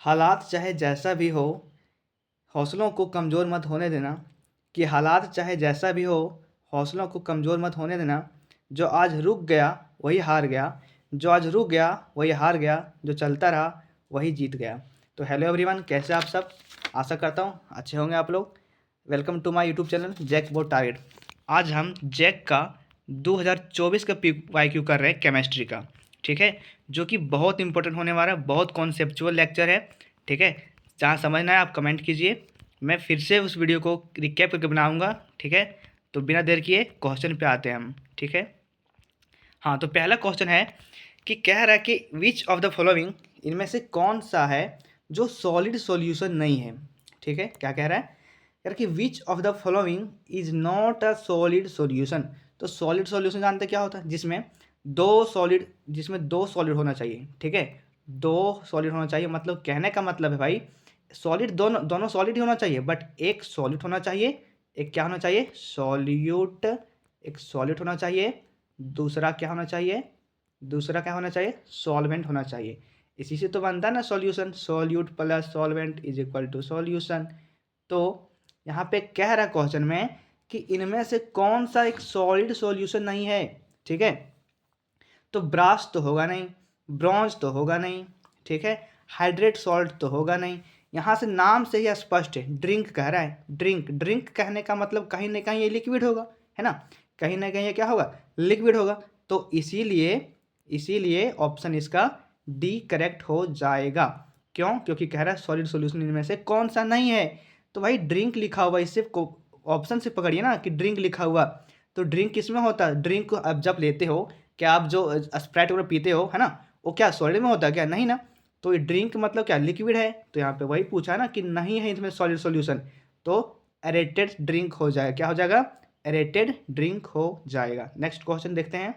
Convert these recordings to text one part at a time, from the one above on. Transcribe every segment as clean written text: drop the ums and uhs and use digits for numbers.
हालात चाहे जैसा भी हो, हौसलों को कमज़ोर मत होने देना। कि हालात चाहे जैसा भी हो, हौसलों को कमज़ोर मत होने देना। जो आज रुक गया वही हार गया, जो आज रुक गया वही हार गया, जो चलता रहा वही जीत गया। तो हेलो एवरीवन, कैसे आप सब? आशा करता हूँ अच्छे होंगे आप लोग। Welcome to my YouTube channel JAC board target. आज हम जैक का 2024 का PYQ कर रहे हैं केमिस्ट्री का, ठीक है, जो कि बहुत इंपॉर्टेंट होने वाला है, बहुत कॉन्सेप्चुअल लेक्चर है, ठीक है। जहाँ समझना है आप कमेंट कीजिए, मैं फिर से उस वीडियो को रिकैप करके बनाऊंगा, ठीक है। तो बिना देर किए क्वेश्चन पे आते हैं हम, ठीक है। हाँ, तो पहला क्वेश्चन है कि कह रहा है कि विच ऑफ द फॉलोइंग, इनमें से कौन सा है जो सॉलिड सॉल्यूशन नहीं है, ठीक है। क्या कह रहा है यार कि which of the following is not a solid solution. तो सॉलिड सॉल्यूशन जानते क्या होता है? जिसमें दो सॉलिड होना चाहिए, ठीक है। दो सॉलिड होना चाहिए, मतलब कहने का मतलब है भाई सॉलिड दोनों दोनों सॉलिड ही होना चाहिए, बट एक सॉलिड होना चाहिए, एक क्या होना चाहिए? सॉल्यूट। एक सॉलिड होना चाहिए, दूसरा क्या होना चाहिए? दूसरा क्या होना चाहिए? सॉल्वेंट होना चाहिए। इसी से तो बनता है ना solution, solute plus solvent is equal to solution. तो यहाँ पे कह रहा है क्वेश्चन में कि इनमें से कौन सा एक सॉलिड सॉल्यूशन नहीं है, ठीक है। तो ब्रास तो होगा नहीं, ब्रॉन्ज तो होगा नहीं, ठीक है, हाइड्रेट सॉल्ट तो होगा नहीं। यहाँ से नाम से ही स्पष्ट है, ड्रिंक कह रहा है। ड्रिंक ड्रिंक कहने का मतलब कहीं ना कहीं ये लिक्विड होगा, है ना, कहीं ना कहीं ये क्या होगा? लिक्विड होगा। तो इसीलिए इसीलिए ऑप्शन इसका डी करेक्ट हो जाएगा। क्यों? क्योंकि कह रहा है सॉलिड सॉल्यूशन इनमें से कौन सा नहीं है। तो भाई ड्रिंक लिखा हुआ, इससे ऑप्शन से पकड़िए ना कि ड्रिंक लिखा हुआ। तो ड्रिंक किस में होता है? ड्रिंक को अब जब लेते हो, क्या आप जो स्प्राइट वगैरह पीते हो, है ना, वो क्या सॉलिड में होता है? क्या नहीं ना। तो ये ड्रिंक मतलब क्या? लिक्विड है। तो यहाँ पे वही पूछा है ना कि नहीं है इसमें सॉलिड सॉल्यूशन, तो एरेटेड ड्रिंक हो जाएगा। क्या हो जाएगा? एरेटेड ड्रिंक हो जाएगा। नेक्स्ट क्वेश्चन देखते हैं।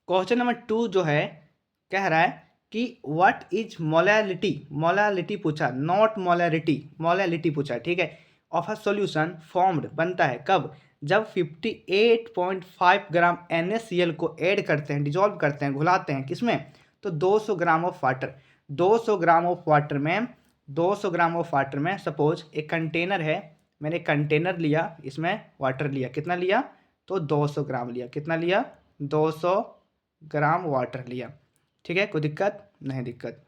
क्वेश्चन नंबर 2 जो है, कह रहा है कि व्हाट इज मोलैलिटी। मोलैलिटी पूछा, नॉट मोलैरिटी, मोलैलिटी पूछा, ठीक है। ऑफ अ सॉल्यूशन फॉर्म्ड, बनता है कब? जब 58.5 ग्राम NaCl को ऐड करते हैं, डिजॉल्व करते हैं, घुलाते हैं किसमें? तो 200 gram of water. 200 gram of water में 200 ग्राम ऑफ वाटर में सपोज एक कंटेनर है, मैंने कंटेनर लिया, इसमें वाटर लिया, कितना लिया? तो 200 ग्राम लिया। कितना लिया? 200 ग्राम वाटर लिया, ठीक है। कोई दिक्कत? नहीं दिक्कत।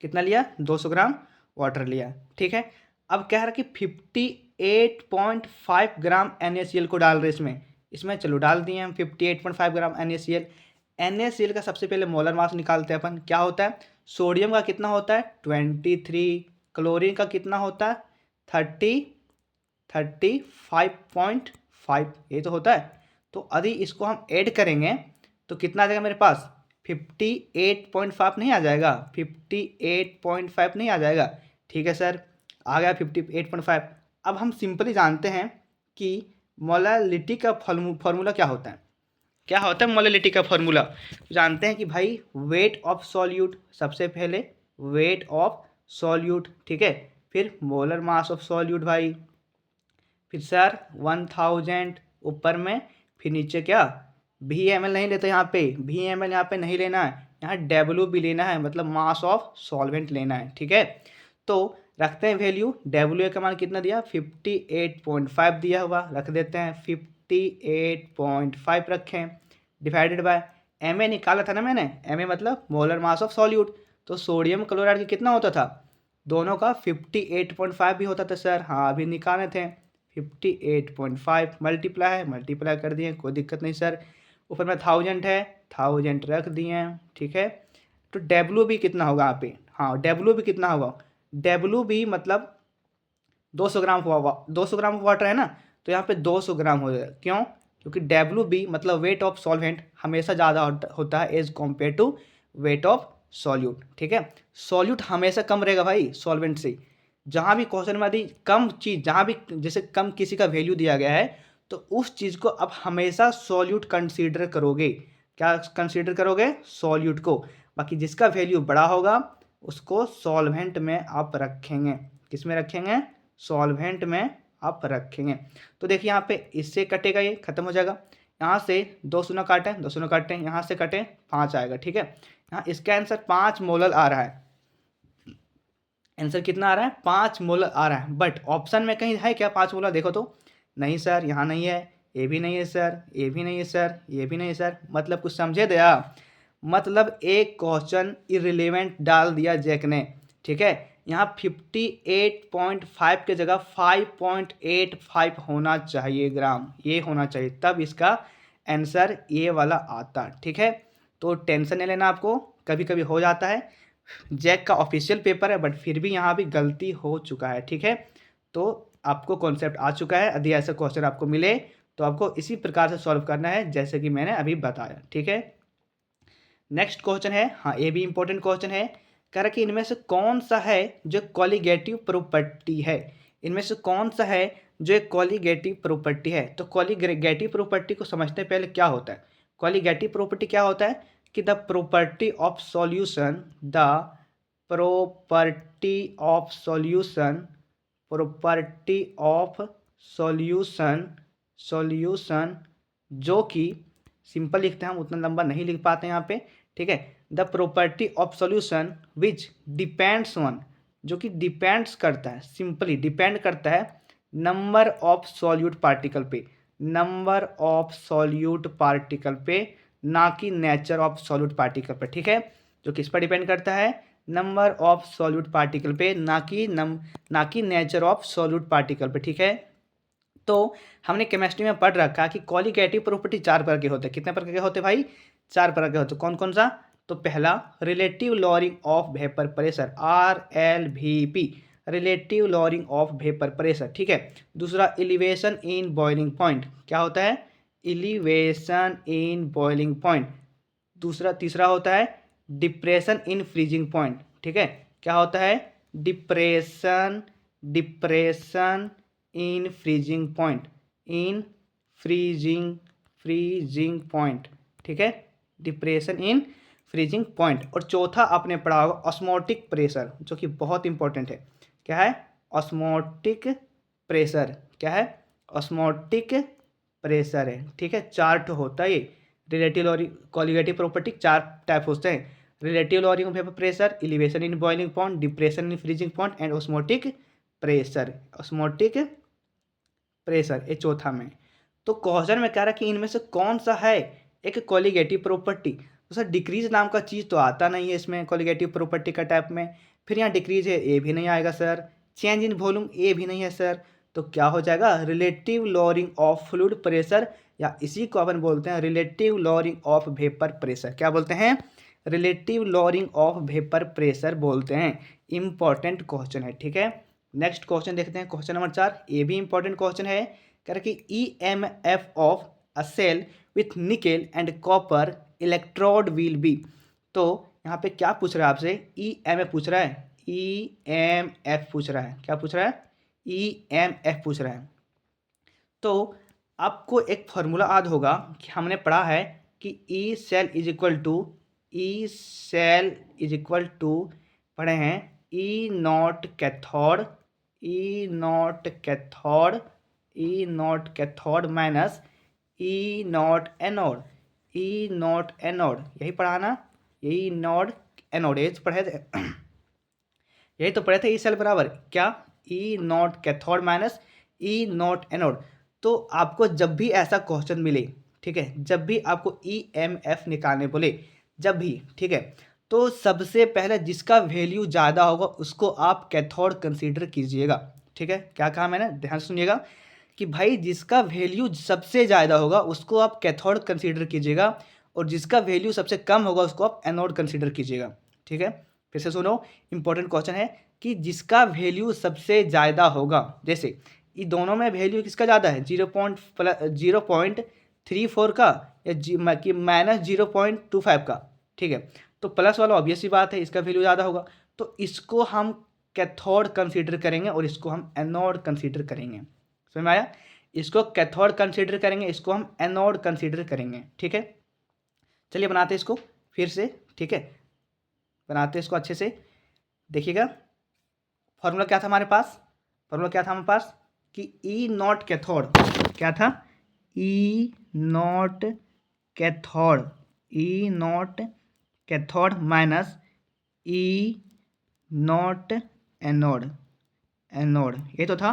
कितना लिया? 200 ग्राम वाटर लिया, ठीक है। अब कह रहा कि 58.5 ग्राम NaCl को डाल रहे इसमें इसमें चलो डाल दिए हम 58.5 ग्राम NaCl। NaCl का सबसे पहले मोलर मास निकालते हैं अपन। क्या होता है? सोडियम का कितना होता है? 23। क्लोरीन का कितना होता है? 35.5, ये तो होता है। तो यदि इसको हम ऐड करेंगे तो कितना आ जाएगा मेरे पास? 58.5 नहीं आ जाएगा? 58.5 नहीं आ जाएगा? ठीक है सर, आ गया 58.5। अब हम सिंपली जानते हैं कि मोलैलिटी का फॉर्मूला क्या होता है। क्या होता है मोलैलिटी का फॉर्मूला? जानते हैं कि भाई वेट ऑफ सॉल्यूट, सबसे पहले वेट ऑफ सॉल्यूट, ठीक है। फिर मोलर मास ऑफ सॉल्यूट भाई, फिर सर 1000 ऊपर में, फिर नीचे क्या? VmL नहीं लेते यहाँ पे, VmL यहाँ पे नहीं लेना है, यहाँ डब्ल्यू भी लेना है, मतलब मास ऑफ सॉल्वेंट लेना है, ठीक है। तो रखते हैं वैल्यू, डब्ल्यू का मान कितना दिया? 58.5 दिया हुआ, रख देते हैं 58.5 रखें, डिवाइडेड बाय एम निकाला था ना मैंने, एम मतलब मोलर मास ऑफ सॉल्यूट। तो सोडियम क्लोराइड का कितना होता था? दोनों का 58.5 भी होता था सर, हाँ अभी निकाले थे। 58.5 मल्टीप्लाई कर दिए, कोई दिक्कत नहीं सर। ऊपर में 1000 है, 1000 रख दिए, ठीक है। तो डब्ल्यू भी कितना होगा यहाँ पे? हाँ डब्ल्यू भी कितना होगा? डब्ल्यू भी मतलब 200 ग्राम 200 ग्राम वाटर है ना, तो यहाँ पे 200 ग्राम हो जाएगा। क्यों? क्योंकि डब्ल्यू बी मतलब वेट ऑफ सॉल्वेंट हमेशा ज़्यादा होता है as compared to weight of solute, ठीक है। सॉल्यूट हमेशा कम रहेगा भाई सॉल्वेंट से। जहाँ भी क्वेश्चन में यदि कम चीज़, जहाँ भी जैसे कम किसी का वैल्यू दिया गया है, तो उस चीज़ को आप हमेशा सॉल्यूट कंसीडर करोगे। क्या कंसीडर करोगे? सॉल्यूट को। बाकी जिसका वैल्यू बड़ा होगा उसको सॉल्वेंट में आप रखेंगे। किस में रखेंगे? सॉल्वेंट में आप रखेंगे। तो देखिए यहाँ पे इससे कटेगा, ये खत्म हो जाएगा। यहाँ से 2 शून्य काटें, 2 शून्य काटें, यहाँ से कटें 5 आएगा, ठीक है। यहाँ इसका आंसर 5 मोलर आ रहा है। आंसर कितना आ रहा है, 5 मोलर आ रहा है। बट ऑप्शन में कहीं है क्या 5 मोलर, देखो तो, नहीं सर यहाँ नहीं है, ये भी नहीं है सर, ये भी नहीं है सर, ये भी नहीं है सर। मतलब कुछ समझे दया, मतलब एक क्वेश्चन इररिलेवेंट डाल दिया जैक ने, ठीक है। यहाँ 58.5 की जगह 5.85 होना चाहिए ग्राम, ये होना चाहिए, तब इसका आंसर ये वाला आता, ठीक है। तो टेंशन नहीं लेना आपको, कभी कभी हो जाता है, जैक का ऑफिशियल पेपर है बट फिर भी यहाँ भी गलती हो चुका है, ठीक है। तो आपको कॉन्सेप्ट आ चुका है, यदि ऐसा क्वेश्चन आपको मिले तो आपको इसी प्रकार से सॉल्व करना है जैसे कि मैंने अभी बताया, ठीक है। नेक्स्ट क्वेश्चन है, हाँ ये भी इंपॉर्टेंट क्वेश्चन है, कह रहा कि इनमें से कौन सा है जो कॉलीगेटिव प्रॉपर्टी है, इनमें से कौन सा है जो एक कॉलीगेटिव प्रॉपर्टी है। तो कॉलीगेटिव प्रॉपर्टी को समझते हैं पहले क्या होता है। कॉलीगेटिव प्रॉपर्टी क्या होता है कि the property of solution, the property of solution, property of solution, solution जो कि सिंपल लिखते हैं हम, उतना लंबा नहीं लिख पाते हैं यहाँ पे, ठीक है। The property of solution which depends on, जो कि डिपेंड्स करता है, सिंपली डिपेंड करता है नंबर ऑफ सॉल्यूट पार्टिकल पे, नंबर ऑफ सॉल्यूट पार्टिकल पे, ना कि नेचर ऑफ सॉल्यूट पार्टिकल पे, ठीक है। जो किस पर डिपेंड करता है, नंबर ऑफ सॉल्यूट पार्टिकल पे, ना कि नेचर ऑफ सॉल्यूट पार्टिकल पे, ठीक है। तो हमने केमिस्ट्री में पढ़ रखा कि कॉलीगेटिव प्रॉपर्टी 4 प्रकार के होते हैं। कितने प्रकार के होते हैं भाई, 4 प्रकार के होते हैं। कौन कौन सा, तो पहला relative lowering of vapour pressure, RLVP, relative lowering of vapour pressure, ठीक है। दूसरा एलिवेशन इन बॉइलिंग पॉइंट, क्या होता है, एलिवेशन इन बॉइलिंग पॉइंट। दूसरा तीसरा होता है डिप्रेशन इन फ्रीजिंग पॉइंट, ठीक है। क्या होता है, depression, depression in freezing point, in freezing point, ठीक है, डिप्रेशन इन फ्रीजिंग पॉइंट। और चौथा आपने पढ़ा होगा ऑस्मोटिक प्रेशर, जो कि बहुत इंपॉर्टेंट है। क्या है, ऑस्मोटिक प्रेशर, क्या है, ऑस्मोटिक प्रेशर है, ठीक है। 4 ठो होता है ये relative lowering colligative property, 4 type होते हैं, relative lowering of vapour pressure, elevation in boiling point, depression in freezing point and osmotic pressure, osmotic pressure, ये चौथा में। तो क्वेश्चन में कह रहा है कि इनमें से कौन सा है एक कॉलीगेटिव प्रॉपर्टी। तो सर डिक्रीज नाम का चीज़ तो आता नहीं है इसमें कॉलीगेटिव प्रॉपर्टी का टाइप में, फिर यहाँ डिक्रीज है ये भी नहीं आएगा सर, चेंज इन वॉल्यूम ये भी नहीं है सर, तो क्या हो जाएगा, relative lowering of fluid pressure, या इसी को अपन बोलते हैं relative lowering of vapour pressure. क्या बोलते हैं, relative lowering of vapour pressure बोलते हैं। इंपॉर्टेंट क्वेश्चन है, ठीक है। नेक्स्ट क्वेश्चन देखते हैं, क्वेश्चन नंबर 4, ये भी इंपॉर्टेंट क्वेश्चन है, कह रहा कि EMF of a cell with nickel and copper electrode will be. तो यहाँ पे क्या पूछ रहा है आपसे, EMF पूछ रहा है, EMF पूछ रहा है, क्या पूछ रहा है, EMF पूछ रहा है। तो आपको एक फॉर्मूला याद होगा कि हमने पढ़ा है कि E cell is equal to पढ़े हैं E not cathode, E not cathode, E not cathode minus E not anode, E not anode, यही पढ़ा ना, यही नॉट एनोड, यही तो पढ़े थे यही तो पढ़े थे, ई सेल बराबर क्या, E not cathode minus E not anode. तो आपको जब भी ऐसा क्वेश्चन मिले, ठीक है, जब भी आपको EMF निकालने बोले, जब भी, ठीक है, तो सबसे पहले जिसका वैल्यू ज़्यादा होगा उसको आप कैथोड कंसीडर कीजिएगा, ठीक है। क्या कहा मैंने, ध्यान सुनिएगा कि भाई जिसका वैल्यू सबसे ज़्यादा होगा उसको आप कैथोड कंसीडर कीजिएगा, और जिसका वैल्यू सबसे कम होगा उसको आप एनोड कंसीडर कीजिएगा, ठीक है। फिर से सुनो, इंपॉर्टेंट क्वेश्चन है कि जिसका वैल्यू सबसे ज़्यादा होगा, जैसे ये दोनों में वैल्यू किसका ज़्यादा है, 0.34 का, या कि -0.25 का, ठीक है। तो प्लस वाला ऑब्वियस ही बात है, इसका वैल्यू ज़्यादा होगा, तो इसको हम कैथोड कंसीडर करेंगे और इसको हम एनोड कंसीडर करेंगे। समझ में आया, इसको कैथोड कंसीडर करेंगे, इसको हम एनोड कंसीडर करेंगे, ठीक है। चलिए बनाते हैं इसको फिर से, ठीक है, बनाते हैं इसको अच्छे से, देखिएगा। फॉर्मूला क्या था हमारे पास, फॉर्मूला क्या था हमारे पास कि ई नॉट कैथोड, क्या था, E not cathode, E not cathode minus E not anode, anode ये तो था।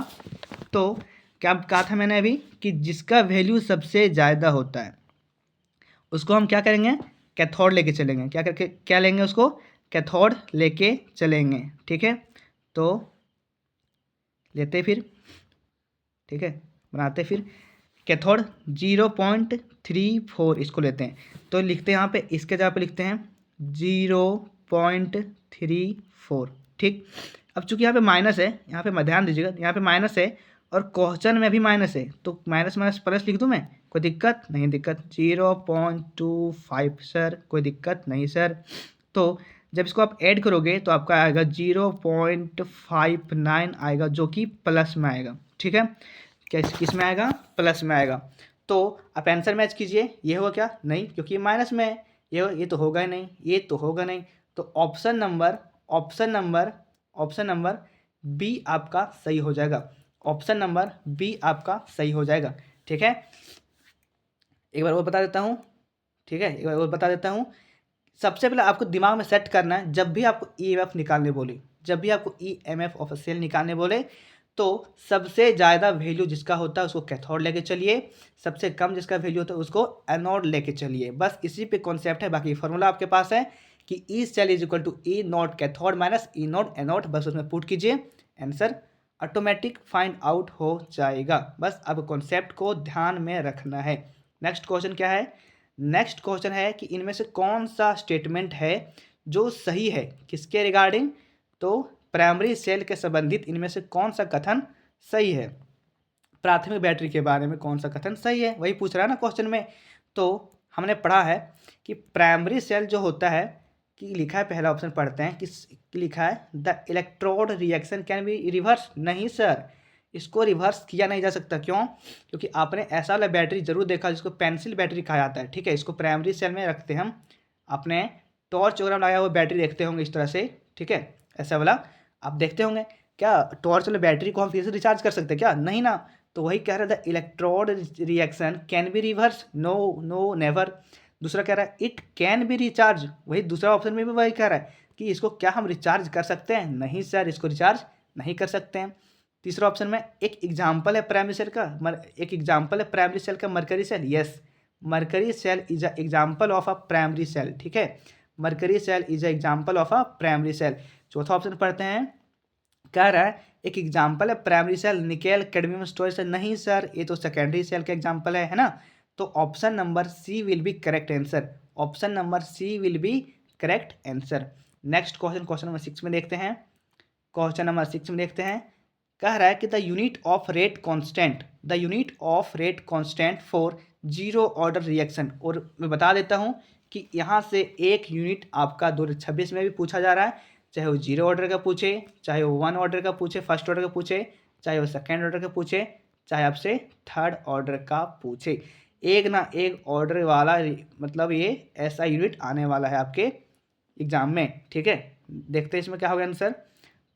तो क्या कहा था मैंने अभी कि जिसका वैल्यू सबसे ज़्यादा होता है उसको हम क्या करेंगे, कैथोड लेके चलेंगे। क्या करके क्या लेंगे उसको, कैथोड लेके चलेंगे। ठीक है, तो लेते फिर, ठीक है, बनाते फिर कैथोड 0.34 इसको लेते हैं। तो लिखते हैं यहाँ पे, इसके जगह पे लिखते हैं 0.34। ठीक, अब चूंकि यहाँ पे माइनस है, यहाँ पे ध्यान दीजिएगा, यहाँ पे माइनस है और क्वेश्चन में भी माइनस है, तो माइनस माइनस प्लस लिख दूँ मैं, कोई दिक्कत नहीं, दिक्कत 0.25 सर, कोई दिक्कत नहीं सर। तो जब इसको आप ऐड करोगे तो आपका आएगा 0.59 आएगा, जो कि प्लस में आएगा। ठीक है, किस में आएगा, प्लस में आएगा। तो आप आंसर मैच कीजिए, ये होगा क्या, नहीं, क्योंकि ये माइनस में है, ये तो होगा ही नहीं, ये तो होगा नहीं। तो ऑप्शन नंबर बी आपका सही हो जाएगा, ऑप्शन नंबर बी आपका सही हो जाएगा। ठीक है, एक बार और बता देता हूँ, ठीक है, एक बार और बता देता हूँ। सबसे पहले आपको दिमाग में सेट करना है, जब भी आपको ईएमएफ निकालने बोले, जब भी आपको ईएमएफ ऑफ सेल निकालने बोले, तो सबसे ज़्यादा वैल्यू जिसका होता है उसको कैथोड लेके चलिए, सबसे कम जिसका वैल्यू होता है उसको एनोड लेके चलिए। बस इसी पे कॉन्सेप्ट है, बाकी फार्मूला आपके पास है कि E cell is equal to E not cathode minus E not anode, बस उसमें पुट कीजिए, आंसर ऑटोमेटिक फाइंड आउट हो जाएगा। बस अब कॉन्सेप्ट को ध्यान में रखना है। नेक्स्ट क्वेश्चन क्या है, नेक्स्ट क्वेश्चन है कि इनमें से कौन सा स्टेटमेंट है जो सही है, किसके रिगार्डिंग, तो प्राइमरी सेल के संबंधित इनमें से कौन सा कथन सही है, प्राथमिक बैटरी के बारे में कौन सा कथन सही है, वही पूछ रहा है ना क्वेश्चन में। तो हमने पढ़ा है कि प्राइमरी सेल जो होता है, कि लिखा है, पहला ऑप्शन पढ़ते हैं, कि लिखा है the electrode reaction can be reverse. नहीं सर, इसको रिवर्स किया नहीं जा सकता। क्यों, क्योंकि आपने ऐसा वाला बैटरी जरूर देखा जिसको पेंसिल बैटरी कहा जाता है। ठीक है, इसको प्राइमरी सेल में रखते हैं हम, आपने टॉर्च वगैरह लगाया हुआ बैटरी देखते होंगे इस तरह से। ठीक है, ऐसा वाला आप देखते होंगे। क्या टॉर्च वाले बैटरी को हम फिर से रिचार्ज कर सकते हैं क्या, नहीं ना। तो वही कह रहा था electrode reaction can be reverse, no no never. दूसरा कह रहा है इट कैन बी रिचार्ज, वही दूसरा ऑप्शन में भी वही कह रहा है कि इसको क्या हम रिचार्ज कर सकते हैं, नहीं सर, इसको रिचार्ज नहीं कर सकते हैं। तीसरा ऑप्शन में एक एग्जाम्पल है प्राइमरी सेल का, एक एग्जाम्पल है प्राइमरी सेल का mercury cell, yes, mercury cell is a example of a primary cell. ठीक है, mercury cell is a example of a primary cell. चौथा ऑप्शन पढ़ते हैं, कह रहा है एक एग्जाम्पल है primary cell nickel cadmium storage cell, नहीं सर, ये तो सेकेंडरी सेल का एग्जाम्पल है ना। तो option number C will be correct answer, option number C will be correct answer. Next question, question number 6 में देखते हैं, क्वेश्चन नंबर 6 में देखते हैं, कह रहा है कि the unit of rate constant, the unit of rate constant for zero order reaction. और मैं बता देता हूं कि यहाँ से एक यूनिट आपका 2026 में भी पूछा जा रहा है, चाहे वो जीरो ऑर्डर का पूछे, चाहे वो 1 ऑर्डर का पूछे, फर्स्ट ऑर्डर का पूछे, चाहे वो सेकेंड ऑर्डर का पूछे, चाहे आपसे थर्ड ऑर्डर का पूछे, एक ना एक ऑर्डर वाला, मतलब ये ऐसा यूनिट आने वाला है आपके एग्जाम में। ठीक है, देखते हैं इसमें क्या होगा आंसर।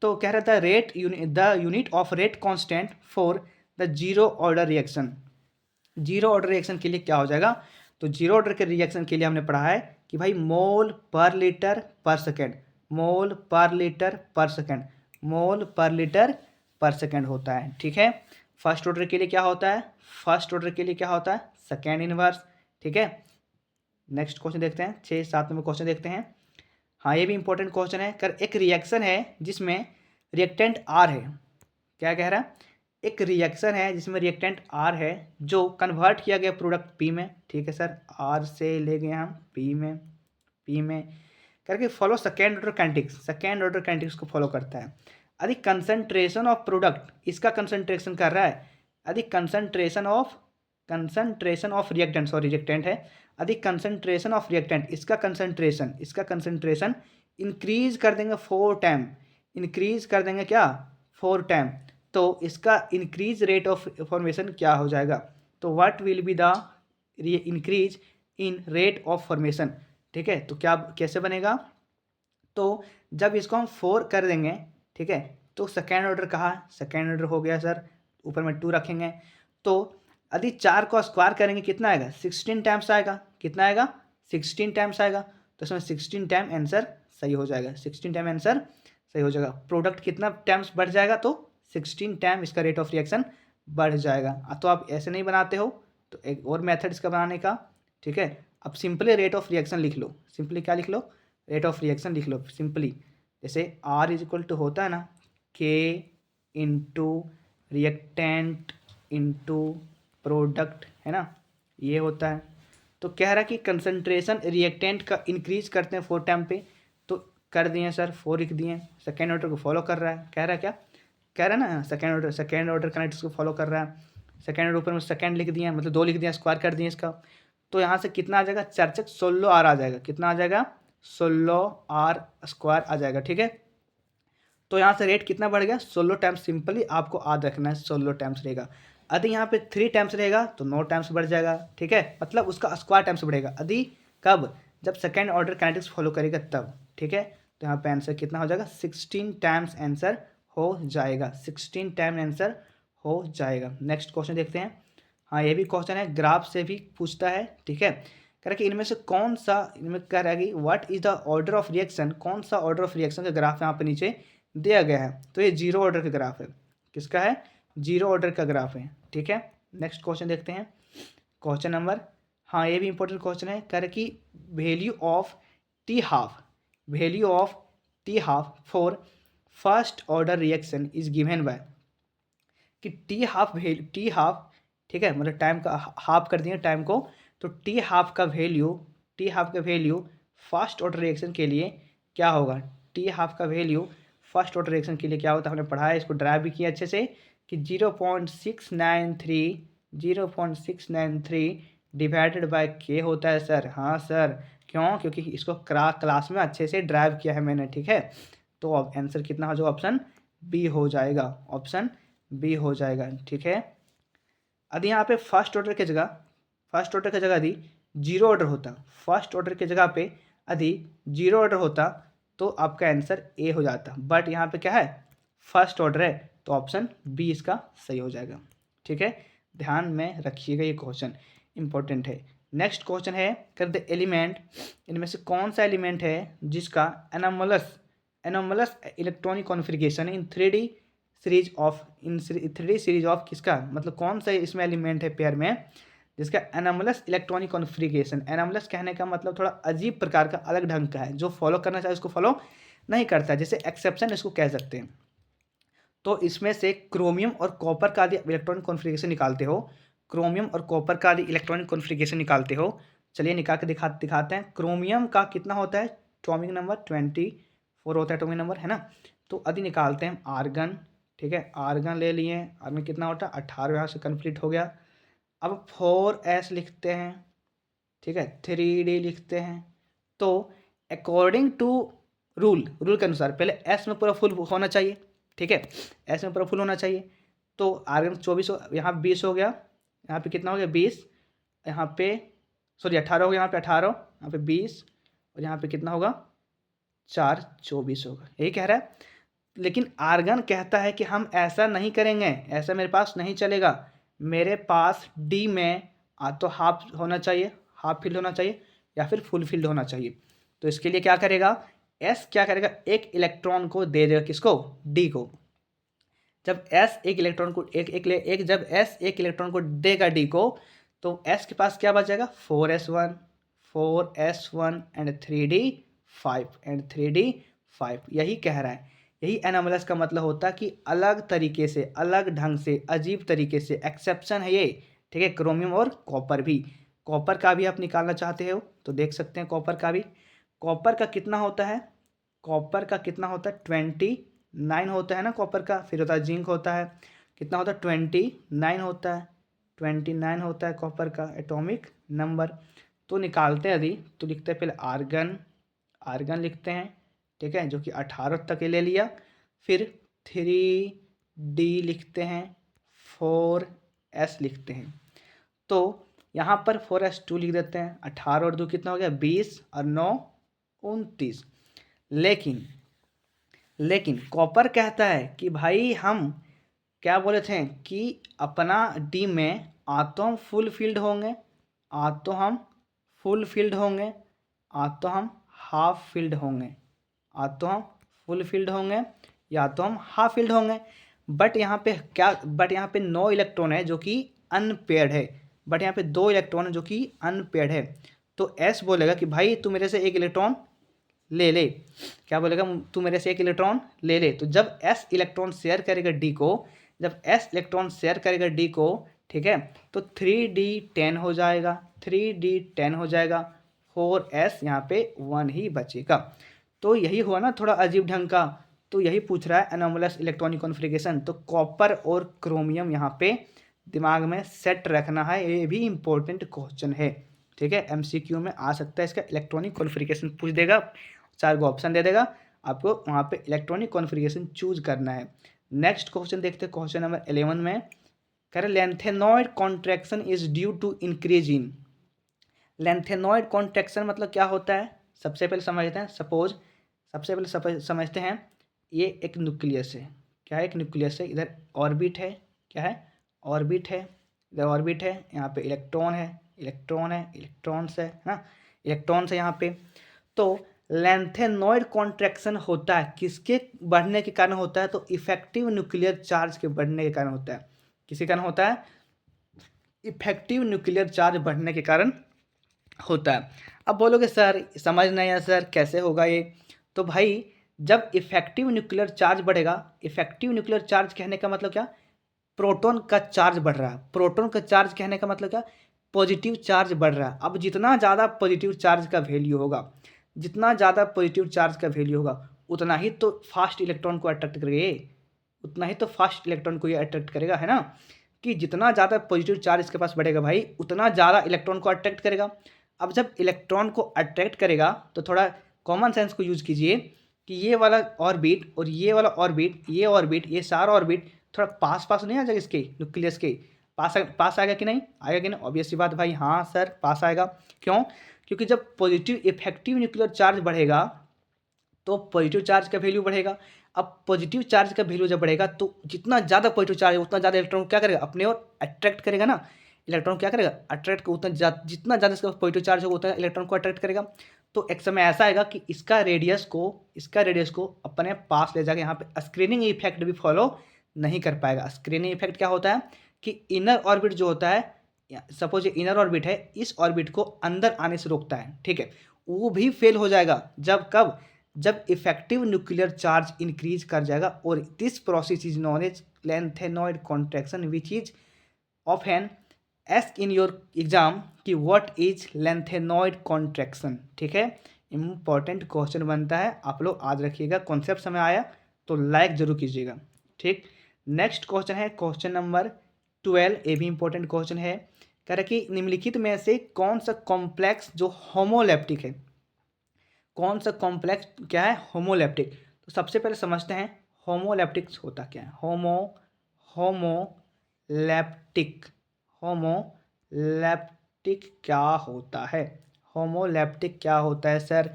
तो कह रहा था rate the unit of rate constant for the zero order reaction. Zero order reaction के लिए क्या हो जाएगा, तो जीरो ऑर्डर के रिएक्शन के लिए हमने पढ़ा है कि भाई मोल पर लीटर पर सेकेंड, मोल पर लीटर पर सेकेंड, मोल पर लीटर पर सेकेंड होता है। ठीक है, फर्स्ट ऑर्डर के लिए क्या होता है, फर्स्ट ऑर्डर के लिए क्या होता है, सेकेंड इनवर्स। ठीक है, नेक्स्ट क्वेश्चन देखते हैं, 6-7 नंबर क्वेश्चन देखते हैं। हाँ, ये भी इंपॉर्टेंट क्वेश्चन है। कर एक रिएक्शन है जिसमें रिएक्टेंट आर है, क्या कह रहा है, एक रिएक्शन है जिसमें रिएक्टेंट आर है जो कन्वर्ट किया गया प्रोडक्ट पी में। ठीक है सर, आर से ले गए हम पी में, पी में करके follow second order kinetics, second order kinetics को फॉलो करता है। अधिक कंसंट्रेशन ऑफ प्रोडक्ट, इसका कंसंट्रेशन कर रहा है, अधिक concentration of reactant, sorry reactant है, अधिक कंसंट्रेशन ऑफ रिएक्टेंट, इसका कंसंट्रेशन इंक्रीज कर देंगे 4 टाइम, इंक्रीज कर देंगे क्या 4 टाइम। तो इसका इंक्रीज रेट ऑफ फॉर्मेशन क्या हो जाएगा, तो what will be the increase in rate of formation. ठीक है, तो क्या कैसे बनेगा, तो जब इसको हम 4 कर देंगे, ठीक है, तो सेकेंड ऑर्डर कहा, सेकेंड ऑर्डर हो गया सर, ऊपर में 2 रखेंगे, तो यदि 4 को स्क्वायर करेंगे कितना आएगा, 16 टाइम्स आएगा, कितना आएगा 16 टाइम्स आएगा। तो इसमें 16 टाइम आंसर सही हो जाएगा, 16 टाइम आंसर सही हो जाएगा। प्रोडक्ट कितना टाइम्स बढ़ जाएगा, तो 16 टाइम इसका रेट ऑफ रिएक्शन बढ़ जाएगा। तो आप ऐसे नहीं बनाते हो तो एक और मेथड इसका बनाने का, ठीक है। अब सिंपली रेट ऑफ रिएक्शन लिख लो, सिंपली क्या लिख लो, रेट ऑफ रिएक्शन लिख लो सिंपली। जैसे R इज इक्वल टू होता है ना K into reactant into product, है ना, ये होता है। तो कह रहा है कि कंसंट्रेशन रिएक्टेंट का इंक्रीज करते हैं 4 टाइम पे, तो कर दिए सर, 4 लिख दिए। सेकेंड ऑर्डर को फॉलो कर रहा है, कह रहा है क्या, कह रहा है ना सेकेंड ऑर्डर कनेक्ट को फॉलो कर रहा है। सेकेंड ऑर्डर ऊपर में सेकेंड लिख दिए, मतलब 2 लिख दिया, स्क्वायर कर दिए इसका। तो यहाँ से कितना आ जाएगा, 4 चक 16 R आ जाएगा। कितना आ जाएगा, 16 R स्क्वायर आ जाएगा, ठीक है। तो यहाँ से रेट कितना बढ़ गया, 16 टाइम्स। सिंपली आपको याद रखना है 16 टाइम्स रहेगा। यदि यहाँ पे 3 टाइम्स रहेगा तो 9 टाइम्स बढ़ जाएगा, ठीक है, मतलब उसका स्क्वायर टाइम्स बढ़ेगा। यदि कब, जब सेकेंड ऑर्डर काइनेटिक्स फॉलो करेगा तब, ठीक है। तो यहाँ पे आंसर कितना हो जाएगा, 16 टाइम्स आंसर हो जाएगा, 16 टाइम आंसर हो जाएगा। नेक्स्ट क्वेश्चन देखते हैं। हाँ, ये भी क्वेश्चन है, ग्राफ से भी पूछता है, ठीक है। कह रहा है कि इनमें से कौन सा, इनमें कह रहा है कि what is the order of reaction, कौन सा ऑर्डर ऑफ रिएक्शन का ग्राफ यहाँ पे नीचे दिया गया है। तो ये 0 ऑर्डर का ग्राफ है। किसका है, 0 ऑर्डर का ग्राफ है, ठीक है। नेक्स्ट क्वेश्चन देखते हैं, क्वेश्चन नंबर, हाँ ये भी इंपॉर्टेंट क्वेश्चन है। कह रहा है कि value of T half, value of T half for first order reaction is given by, कि टी हाफ, टी हाफ, ठीक है, मतलब टाइम का हाफ कर दिए टाइम को, तो टी हाफ का वैल्यू, टी हाफ का वैल्यू फर्स्ट ऑर्डर रिएक्शन के लिए क्या होगा। टी हाफ का वैल्यू फर्स्ट ऑर्डर रिएक्शन के लिए क्या होता है, हमने पढ़ा है, इसको ड्राइव भी किया अच्छे से, कि 0.693 डिवाइडेड बाय के होता है सर। हाँ सर, क्यों, क्योंकि इसको क्लास में अच्छे से ड्राइव किया है मैंने, ठीक है। तो अब आंसर कितना हो जाएगा, ऑप्शन बी हो जाएगा, ऑप्शन बी हो जाएगा, ठीक है। यदि यहाँ पे फर्स्ट ऑर्डर की जगह, फर्स्ट ऑर्डर की जगह यदि 0 ऑर्डर होता, फर्स्ट ऑर्डर की जगह पे यदि 0 ऑर्डर होता तो आपका आंसर ए हो जाता, बट यहाँ पे क्या है, फर्स्ट ऑर्डर है, तो ऑप्शन बी इसका सही हो जाएगा, ठीक है। ध्यान में रखिएगा, ये क्वेश्चन इंपॉर्टेंट है। नेक्स्ट क्वेश्चन है, कर द एलिमेंट, इनमें से कौन सा एलिमेंट है जिसका anomalous, anomalous electronic configuration in 3D series of, in 3D series of, किसका मतलब कौन सा इसमें एलिमेंट है पेयर में जिसका एनोमलस इलेक्ट्रॉनिक कॉन्फ़िगरेशन, एनोमलस कहने का मतलब थोड़ा अजीब प्रकार का, अलग ढंग का है, जो फॉलो करना चाहे उसको फॉलो नहीं करता, जैसे एक्सेप्शन इसको कह सकते हैं। तो इसमें से क्रोमियम और कॉपर का यदि इलेक्ट्रॉनिक कॉन्फ़िगरेशन निकालते हो, क्रोमियम और कॉपर का यदि इलेक्ट्रॉनिक कॉन्फ़िगरेशन निकालते हो, चलिए निकाल के दिखाते हैं। क्रोमियम का कितना होता है, एटॉमिक नंबर 24 होता है एटॉमिक नंबर, है ना। तो यदि निकालते हैं आर्गन, ठीक है, आर्गन ले लिए, आर्गन कितना होता है 18, यहाँ से कंप्लीट हो गया। अब 4s लिखते हैं, ठीक है, 3d लिखते हैं। तो अकॉर्डिंग टू रूल के अनुसार पहले s में पूरा फुल होना चाहिए, ठीक है, s में पूरा फुल होना चाहिए। तो आर्गन 24 यहाँ 20 हो गया, यहाँ पे कितना हो गया 20, यहाँ पे सॉरी 18 हो गया, यहाँ पे 18, यहाँ पे 20, और यहाँ पे कितना होगा 4, 24 होगा, यही कह रहा है। लेकिन आर्गन कहता है कि हम ऐसा नहीं करेंगे, ऐसा मेरे पास नहीं चलेगा, मेरे पास डी में तो हाफ होना चाहिए, हाफ फील्ड होना चाहिए, या फिर फुल फील्ड होना चाहिए। तो इसके लिए क्या करेगा, एस क्या करेगा, एक इलेक्ट्रॉन को दे देगा, किसको, डी को। जब एस एक इलेक्ट्रॉन को जब एस एक इलेक्ट्रॉन को देगा डी को, तो एस के पास क्या बच जाएगा, 4s1 एंड 3d 5 यही कह रहा है। यही एनोमलस का मतलब होता है कि अलग तरीके से, अलग ढंग से, अजीब तरीके से, एक्सेप्शन है ये, ठीक है। क्रोमियम और कॉपर भी, कॉपर का भी आप निकालना चाहते हो तो देख सकते हैं, कॉपर का भी, कॉपर का कितना होता है, कॉपर का कितना होता है 29 होता है ना कॉपर का। फिर होता है जिंक होता है, कितना होता है 29 होता है, 29 होता है कॉपर का एटॉमिक नंबर। तो निकालते हैं यदि, तो लिखते हैं पहले आर्गन, आर्गन लिखते हैं, ठीक है, जो कि 18 तक ले लिया। फिर 3d लिखते हैं, 4s लिखते हैं। तो यहाँ पर 4s2 लिख देते हैं, 18 और 2 कितना हो गया 20, और 9 29। लेकिन कॉपर कहता है कि भाई हम क्या बोले थे कि अपना डी में तो हम फुल फील्ड होंगे, तो हम फुल फील्ड होंगे, तो हम हाफ फील्ड होंगे, तो हम फुल फिल्ड होंगे या तो हम हाफ फिल्ड होंगे। बट यहाँ पे 9 इलेक्ट्रॉन है जो कि अनपेयर्ड है, बट यहाँ पे 2 इलेक्ट्रॉन है जो कि अनपेयर्ड है। तो एस बोलेगा कि भाई तू मेरे से एक इलेक्ट्रॉन ले ले। क्या बोलेगा, तू मेरे से एक इलेक्ट्रॉन ले ले। तो जब एस इलेक्ट्रॉन शेयर करेगा डी को, जब एस इलेक्ट्रॉन शेयर करेगा डी को, ठीक है, तो 3d10 हो जाएगा, 3d10 हो जाएगा, 4s यहाँ पे 1 ही बचेगा। तो यही हुआ ना थोड़ा अजीब ढंग का। तो यही पूछ रहा है एनोमलस इलेक्ट्रॉनिक कॉन्फ़िगरेशन। तो कॉपर और क्रोमियम यहाँ पे दिमाग में सेट रखना है, ये भी इंपॉर्टेंट क्वेश्चन है, ठीक है। एमसीक्यू में आ सकता है इसका, इलेक्ट्रॉनिक कॉन्फ़िगरेशन पूछ देगा, 4 को ऑप्शन दे देगा, आपको वहाँ पे इलेक्ट्रॉनिक कॉन्फ़िगरेशन चूज करना है। नेक्स्ट क्वेश्चन देखते हैं, क्वेश्चन नंबर 11 में कह रहे lanthanoid contraction is due to increase in. Lanthanoid contraction मतलब क्या होता है, सबसे पहले समझते हैं। सबसे पहले समझते हैं, ये एक न्यूक्लियस है। क्या है, एक न्यूक्लियस है। इधर ऑर्बिट है, क्या है, ऑर्बिट है, इधर ऑर्बिट है, यहाँ पे इलेक्ट्रॉन है, इलेक्ट्रॉन्स है ना, इलेक्ट्रॉन्स है यहाँ पे। तो लेंथेनॉइड कॉन्ट्रैक्शन होता है किसके बढ़ने के कारण होता है, तो इफेक्टिव न्यूक्लियर चार्ज के बढ़ने के कारण होता है। किसके कारण होता है, इफेक्टिव न्यूक्लियर चार्ज बढ़ने के कारण होता है। अब बोलोगे सर समझ नहीं आया सर कैसे होगा ये। तो भाई जब इफेक्टिव न्यूक्लियर चार्ज बढ़ेगा, इफेक्टिव न्यूक्लियर चार्ज कहने का मतलब क्या, प्रोटॉन का चार्ज बढ़ रहा है। प्रोटॉन का चार्ज कहने का मतलब क्या, पॉजिटिव चार्ज बढ़ रहा है। अब जितना ज़्यादा पॉजिटिव चार्ज का वैल्यू होगा, जितना ज़्यादा पॉजिटिव चार्ज का वैल्यू होगा, उतना ही तो फास्ट इलेक्ट्रॉन को अट्रैक्ट करेगा, उतना ही तो फास्ट इलेक्ट्रॉन को ये अट्रैक्ट करेगा, है ना। कि जितना ज़्यादा पॉजिटिव चार्ज इसके पास बढ़ेगा भाई, उतना ज़्यादा इलेक्ट्रॉन को अट्रैक्ट करेगा। अब जब इलेक्ट्रॉन को अट्रैक्ट करेगा तो थोड़ा कॉमन सेंस को यूज़ कीजिए कि ये वाला ऑर्बिट और ये वाला ऑर्बिट, ये ऑर्बिट, ये सारा ऑर्बिट थोड़ा पास पास नहीं आ जाएगा, इसके न्यूक्लियस के पास आएगा कि नहीं, आएगा कि नहीं, ऑब्वियस सी बात भाई, हाँ सर पास आएगा। क्यों, क्योंकि जब पॉजिटिव इफेक्टिव न्यूक्लियर चार्ज बढ़ेगा तो पॉजिटिव चार्ज का वैल्यू बढ़ेगा। अब पॉजिटिव चार्ज का वैल्यू जब बढ़ेगा तो जितना ज़्यादा पॉजिटिव चार्ज है उतना ज़्यादा इलेक्ट्रॉन क्या करेगा, अपने और अट्रैक्ट करेगा ना। इलेक्ट्रॉन क्या करेगा, अट्रैक्ट, उतना जितना ज़्यादा इसका पॉजिटिव चार्ज होगा उतना इलेक्ट्रॉन को अट्रैक्ट करेगा। तो एक समय ऐसा आएगा कि इसका रेडियस को अपने पास ले जाकर यहाँ पे स्क्रीनिंग इफेक्ट भी फॉलो नहीं कर पाएगा। स्क्रीनिंग इफेक्ट क्या होता है कि इनर ऑर्बिट जो होता है, सपोज ये इनर ऑर्बिट है, इस ऑर्बिट को अंदर आने से रोकता है, ठीक है, वो भी फेल हो जाएगा। जब कब, जब इफेक्टिव न्यूक्लियर चार्ज इंक्रीज कर जाएगा। और this process is known as lanthanoid contraction which is often ask in your exam कि व्हाट इज लेंथेनॉइड कॉन्ट्रैक्शन, ठीक है। इंपॉर्टेंट क्वेश्चन बनता है, आप लोग याद रखिएगा। कॉन्सेप्ट समझ आया तो लाइक जरूर कीजिएगा, ठीक। नेक्स्ट क्वेश्चन है क्वेश्चन नंबर 12, ये भी इंपॉर्टेंट क्वेश्चन है। कह रहा कि निम्नलिखित में से कौन सा कॉम्प्लेक्स जो होमोलेप्टिक है, कौन सा कॉम्प्लेक्स क्या है, होमोलेप्टिक। तो सबसे पहले समझते हैं होमोलेप्टिक्स होता क्या है। होमोलेप्टिक होमोलेप्टिक क्या होता है, होमोलेप्टिक क्या होता है सर।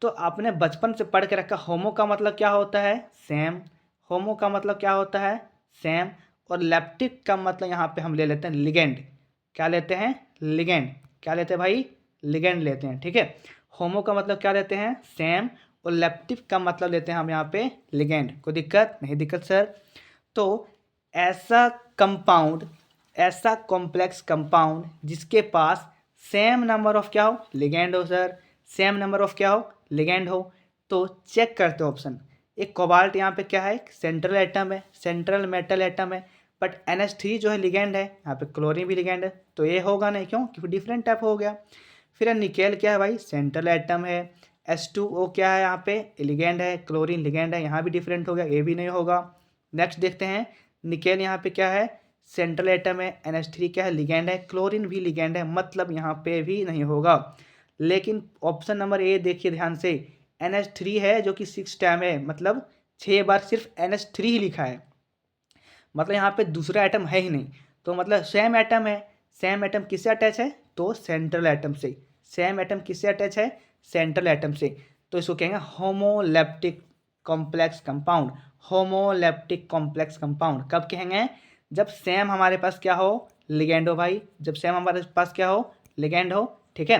तो आपने बचपन से पढ़ के रखा, होमो का मतलब क्या होता है, सेम। होमो का मतलब क्या होता है, सेम। और लेप्टिक का मतलब यहाँ पे हम ले लेते हैं लिगेंड। क्या लेते हैं, लिगेंड। क्या लेते हैं भाई, लिगेंड लेते हैं, ठीक है। होमो का मतलब क्या लेते हैं, सेम। और लेप्टिक का मतलब लेते हैं हम यहाँ पे लिगेंड। कोई दिक्कत नहीं, दिक्कत सर। तो ऐसा कंपाउंड, ऐसा कॉम्प्लेक्स कंपाउंड जिसके पास सेम नंबर ऑफ क्या हो, लिगेंड हो सर, सेम नंबर ऑफ क्या हो, लिगेंड हो। तो चेक करते हो ऑप्शन। एक कोबाल्ट यहाँ पे क्या है, सेंट्रल एटम है, सेंट्रल मेटल एटम है। बट NH3 जो है लिगेंड है, यहाँ पे क्लोरीन भी लिगेंड है, तो ये होगा नहीं, क्यों, क्योंकि डिफरेंट टाइप हो गया। फिर निकेल क्या है भाई, सेंट्रल एटम है। H2O क्या है, यहाँ पे लिगेंड है, क्लोरीन लिगेंड है, यहाँ भी डिफरेंट हो गया, ये भी नहीं होगा। नेक्स्ट देखते हैं, निकेल यहाँ पे क्या है, सेंट्रल एटम है। NH3 क्या है, लिगेंड है, क्लोरीन भी लिगेंड है, मतलब यहाँ पे भी नहीं होगा। लेकिन ऑप्शन नंबर ए देखिए ध्यान से, NH3 है जो कि 6 टाइम है, मतलब 6 बार सिर्फ NH3 ही लिखा है, मतलब यहाँ पे दूसरा एटम है ही नहीं। तो मतलब सेम एटम है, सेम एटम किससे अटैच है, तो सेंट्रल एटम से। सेम एटम किससे अटैच है, सेंट्रल एटम से। तो इसको कहेंगे homoleptic complex compound. Homoleptic complex compound कब कहेंगे, जब सेम हमारे पास क्या हो, लिगेंड हो भाई, जब सेम हमारे पास क्या हो, लिगेंड हो, ठीक है।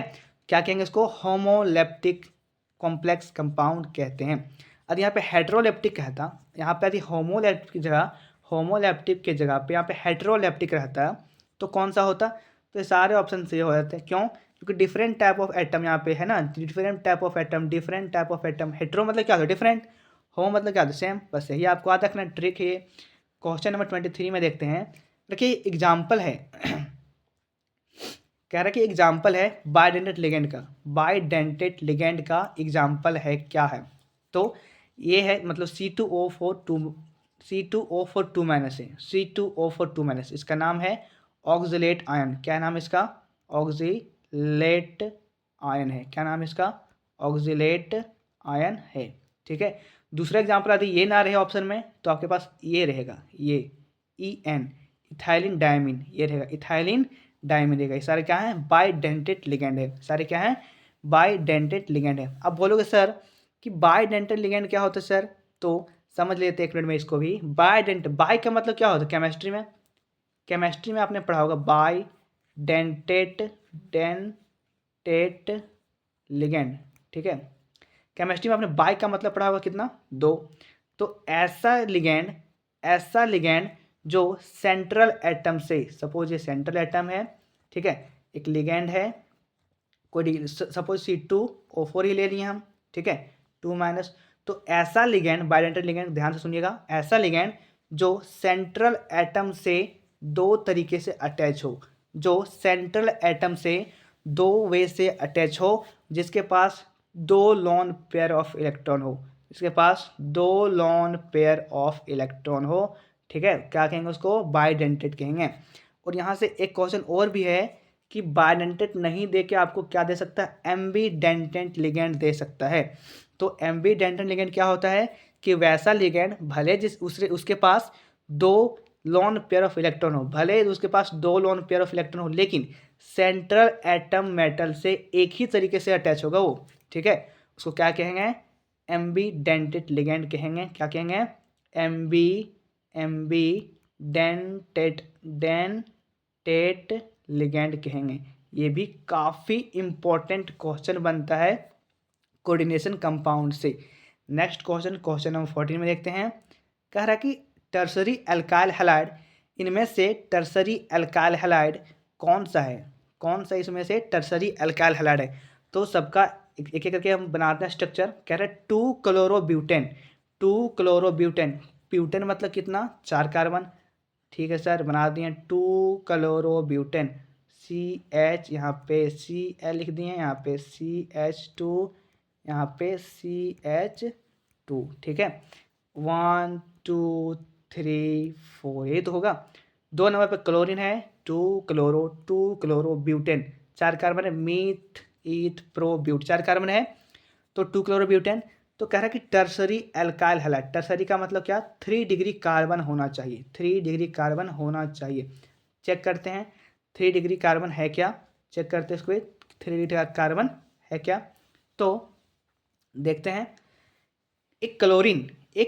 क्या कहेंगे इसको, होमोलेप्टिक कॉम्प्लेक्स कंपाउंड कहते हैं। यदि यहाँ पे हेटेरोलेप्टिक रहता, यहाँ पे यदि होमोलेप्टिक की जगह पे यहाँ पे हेटेरोलेप्टिक रहता तो कौन सा होता? तो ये सारे ऑप्शन सही हो जाते हैं। क्यों? क्योंकि डिफरेंट टाइप ऑफ एटम यहाँ पे है ना, different type of atom, different type of atom. Hetero मतलब क्या होता है? डिफरेंट। होमो मतलब क्या होता है? सेम। बस यही आपको याद रखना ट्रिक है। क्वेश्चन नंबर 23 में देखते हैं। देखिए एग्जाम्पल है कह रहा है कि एग्जाम्पल है बाइडेंटेड लिगेंड का। बाइडेंटेड लिगेंड का एग्जाम्पल है क्या है? तो ये है मतलब C2O4 2 माइनस है, C2O4 2 माइनस, इसका नाम है ऑक्जिलेट आयन। क्या नाम इसका? ऑक्जिलेट आयन है। क्या नाम इसका? ऑक्जिलेट आयन है। ठीक है। दूसरा एग्जाम्पल यदि ये ना रहे ऑप्शन में तो आपके पास ये रहेगा, ये EN, इथाइलिन डायमीन, ये रहेगा इथाइलिन डायमीन रहेगा। ये सारे क्या है? बाइडेंटेड लिगेंड है। सारे क्या है? बाइडेंटेड लिगेंड है। अब बोलोगे सर कि बाइडेंटेड लिगेंड क्या होता है सर? तो समझ लेते हैं एक मिनट में इसको भी। बाई का मतलब क्या होता है? केमिस्ट्री में आपने पढ़ा होगा बाइडेंटेड डेंटेट लिगेंड। ठीक है। केमिस्ट्री में आपने बाई का मतलब पढ़ा होगा कितना? 2। तो ऐसा लिगेंड जो सेंट्रल एटम से, सपोज ये सेंट्रल एटम है, ठीक है, एक लिगेंड है कोई, सपोज C2O4 ही ले लिए हम, ठीक है, 2 माइनस। तो ऐसा लिगेंड, बाइडेंटेड लिगेंड, ध्यान से सुनिएगा, ऐसा लिगेंड जो सेंट्रल एटम से दो तरीके से अटैच हो, जो सेंट्रल एटम से दो वे से अटैच हो, जिसके पास 2 लोन पेयर ऑफ इलेक्ट्रॉन हो, इसके पास 2 लोन पेयर ऑफ इलेक्ट्रॉन हो। ठीक है, क्या कहेंगे उसको? बाइडेंटेड कहेंगे। और यहाँ से एक क्वेश्चन और भी है कि बाइडेंटेड नहीं दे के आपको क्या दे सकता है? एम्बीडेंटेड लिगेंड दे सकता है। तो एम्बीडेंटेड लिगेंड क्या होता है कि वैसा लिगेंड भले उसके पास 2 लोन पेयर ऑफ इलेक्ट्रॉन हो, भले उसके पास 2 लोन पेयर ऑफ इलेक्ट्रॉन हो, लेकिन सेंट्रल एटम मेटल से एक ही तरीके से अटैच होगा वो। ठीक है, उसको क्या कहेंगे? एम्बीडेंटेड लिगेंड कहेंगे। क्या कहेंगे? एम्बीडेंटेड लिगेंड कहेंगे। ये भी काफ़ी इम्पोर्टेंट क्वेश्चन बनता है कोऑर्डिनेशन कंपाउंड से। नेक्स्ट क्वेश्चन नंबर 14 में देखते हैं। कह रहा है कि टर्सरी अल्काइल हैलाइड, इनमें से टर्सरी अल्काइल हैलाइड कौन सा है? कौन सा इसमें से टर्सरी अल्काइल हैलाइड है? तो सबका एक एक करके हम बनाते हैं स्ट्रक्चर। कह रहे हैं 2 क्लोरोब्यूटेन, 2 क्लोरोब्यूटेन, ब्यूटेन मतलब कितना? 4 कार्बन। ठीक है सर, बना दिए 2 क्लोरोब्यूटेन, CH, यहाँ पे Cl लिख दिए, यहाँ पे CH2, यहाँ पे CH2। ठीक है, 1 2 3 4, यही तो होगा। 2 नंबर पे क्लोरीन है, 2 क्लोरो ब्यूटेन, 4 कार्बन है, मीथ ईथ प्रो ब्यूट, 4 कार्बन है, तो 2 क्लोरो ब्यूटेन। तो कह रहा है कि टर्सरी अल्काइल हैलाइड, टर्सरी का मतलब क्या? 3 डिग्री कार्बन होना चाहिए, 3 डिग्री कार्बन होना चाहिए। चेक करते हैं 3 डिग्री कार्बन है क्या, चेक करते हैं इसको, 3 डिग्री कार्बन है क्या? तो देखते हैं। एक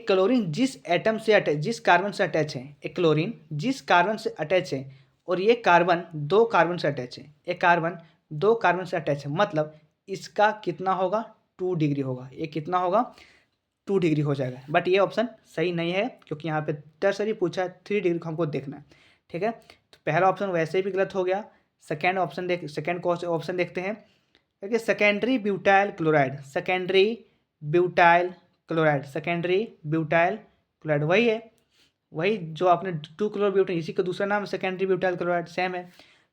क्लोरीन जिस एटम से अटैच, जिस कार्बन से अटैच है, एक क्लोरीन जिस कार्बन से अटैच है, और ये कार्बन 2 कार्बन से अटैच है, एक कार्बन 2 कार्बन से अटैच है, मतलब इसका कितना होगा? 2 डिग्री होगा। ये कितना होगा? 2 डिग्री हो जाएगा। बट ये ऑप्शन सही नहीं है, क्योंकि यहाँ पे टर्सरी पूछा है, 3 डिग्री को हमको देखना है। ठीक है, तो पहला ऑप्शन वैसे भी गलत हो गया। सेकेंड ऑप्शन देखते हैं। देखिए secondary butyl chloride, secondary butyl chloride वही है, वही जो आपने 2 क्लोरोब्यूटेन, इसी का दूसरा नाम सेकेंडरी ब्यूटाइल क्लोराइड, सेम है।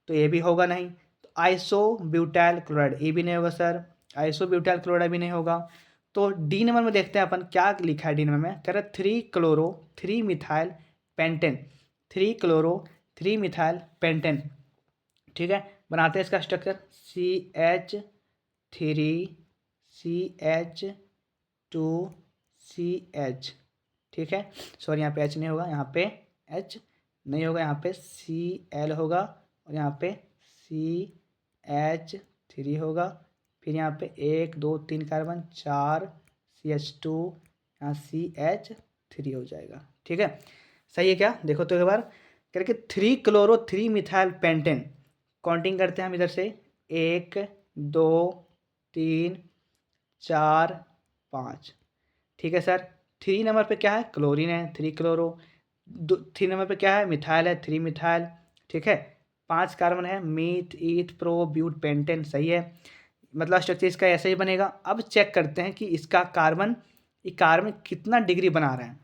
तो ये भी होगा नहीं। तो आइसो ब्यूटाइल क्लोराइड, ये भी नहीं होगा सर, आइसो ब्यूटाइल क्लोराइड भी नहीं होगा। तो डी नंबर में देखते हैं अपन क्या लिखा है डी नंबर में। कह रहे 3 chloro 3 methyl pentane, 3 chloro 3 methyl pentane. ठीक है, बनाते हैं इसका स्ट्रक्चर, CH3CH2CH। ठीक है, सॉरी यहाँ पे H नहीं होगा, यहाँ पे H नहीं होगा, यहाँ पे Cl होगा, और यहाँ पे CH3 होगा। फिर यहाँ पे 1 2 3 कार्बन, 4 CH2, यहाँ CH3 हो जाएगा। ठीक है, सही है क्या? देखो तो एक बार करके 3 क्लोरो 3 मिथाइल पेंटेन, काउंटिंग करते हैं हम इधर से, 1 2 3 4 5। ठीक है सर। 3 नंबर पे क्या है, क्लोरीन है, 3 क्लोरो। 3 नंबर पे क्या है, मिथाइल है, 3 मिथाइल। ठीक है। 5 कार्बन है, मीथ, ईथ, प्रो, ब्यूट, पेंटेन, सही है। मतलब स्ट्रक्चर इसका ऐसे ही बनेगा। अब चेक करते हैं कि इसका कार्बन, ये कार्बन कितना डिग्री बना रहा है।